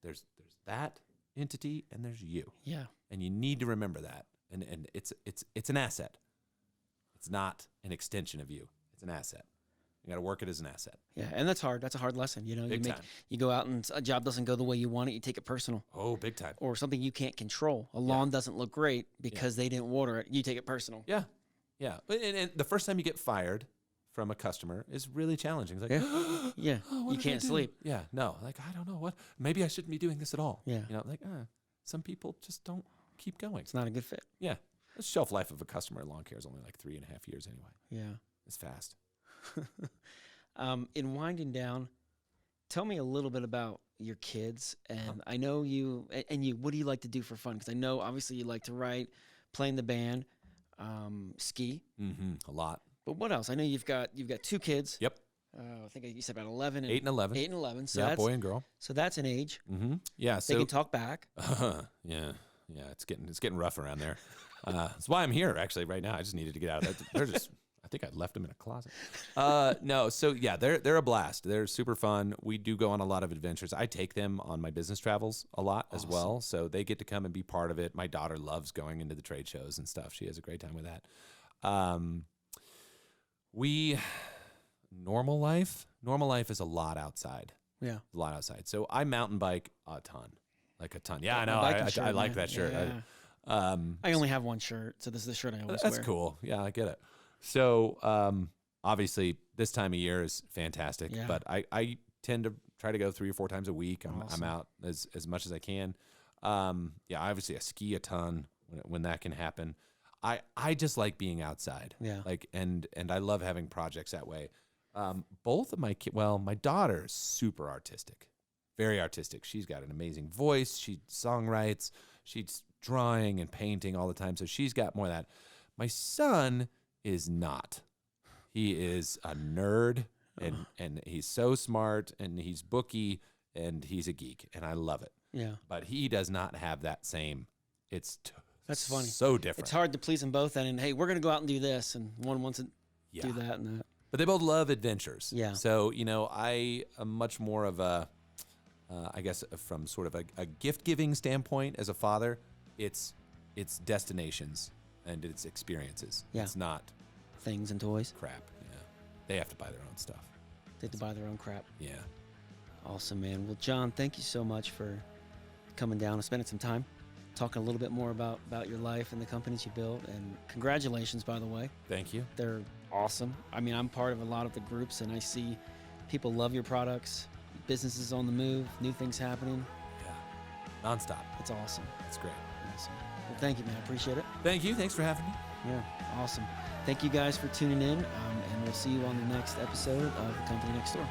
There's that entity and there's you. Yeah. And you need to remember that. And it's an asset. It's not an extension of you. It's an asset. You got to work it as an asset. Yeah, and that's hard. That's a hard lesson. Big time. You go out and a job doesn't go the way you want it, you take it personal. Oh, big time. Or something you can't control. A lawn doesn't look great because they didn't water it. You take it personal. Yeah. Yeah. And the first time you get fired from a customer is really challenging. It's like, you can't sleep. Yeah. No, like, I don't know what, maybe I shouldn't be doing this at all. Yeah. Some people just don't keep going. It's not a good fit. Yeah. The shelf life of a customer in lawn care is only like 3.5 years anyway. Yeah. It's fast. In winding down, tell me a little bit about your kids. And I know what do you like to do for fun? Because I know obviously you like to write, play in the band, ski. A lot. But what else? I know you've got 2 kids. Yep. I think you said about 11 and 8 and 11. 8 and 11. So yeah, that's, boy and girl. So that's an age. Yeah. They can talk back. Yeah. It's getting rough around there. That's why I'm here actually right now. I just needed to get out of that. They're just, I think I left them in a closet. No. So yeah, they're a blast. They're super fun. We do go on a lot of adventures. I take them on my business travels a lot as well. So they get to come and be part of it. My daughter loves going into the trade shows and stuff. She has a great time with that. Normal life is a lot outside. Yeah. A lot outside. So I mountain bike a ton. Like a ton. Yeah, I know. I like that shirt. Yeah. I only have one shirt, so this is the shirt I always wear. That's cool. Yeah, I get it. So obviously this time of year is fantastic, but I tend to try to go 3 or 4 times a week. I'm out as much as I can. Obviously I ski a ton when that can happen. I just like being outside. Yeah. And I love having projects that way. Both of my kids, my daughter is super artistic, very artistic. She's got an amazing voice. She songwrites. She's drawing and painting all the time. So she's got more of that. My son is not. He is a nerd and he's so smart and he's booky and he's a geek and I love it. Yeah. But he does not have that same, that's funny. So different. It's hard to please them both and hey, we're going to go out and do this. And one wants to do that and that. But they both love adventures. Yeah. So, I am much more of a, I guess from sort of a gift-giving standpoint as a father, it's destinations and it's experiences. Yeah. It's not things and toys. Crap. Yeah. They have to buy their own stuff. They have to buy their own crap. Yeah. Awesome, man. Well, John, thank you so much for coming down and spending some time talking a little bit more about your life and the companies you built. And congratulations, by the way. Thank you. They're awesome. I mean, I'm part of a lot of the groups, and I see people love your products, businesses on the move, new things happening. Yeah. Nonstop. It's awesome. That's great. Awesome. Well, thank you, man. I appreciate it. Thank you. Thanks for having me. Yeah, awesome. Thank you guys for tuning in, and we'll see you on the next episode of The Company Next Door.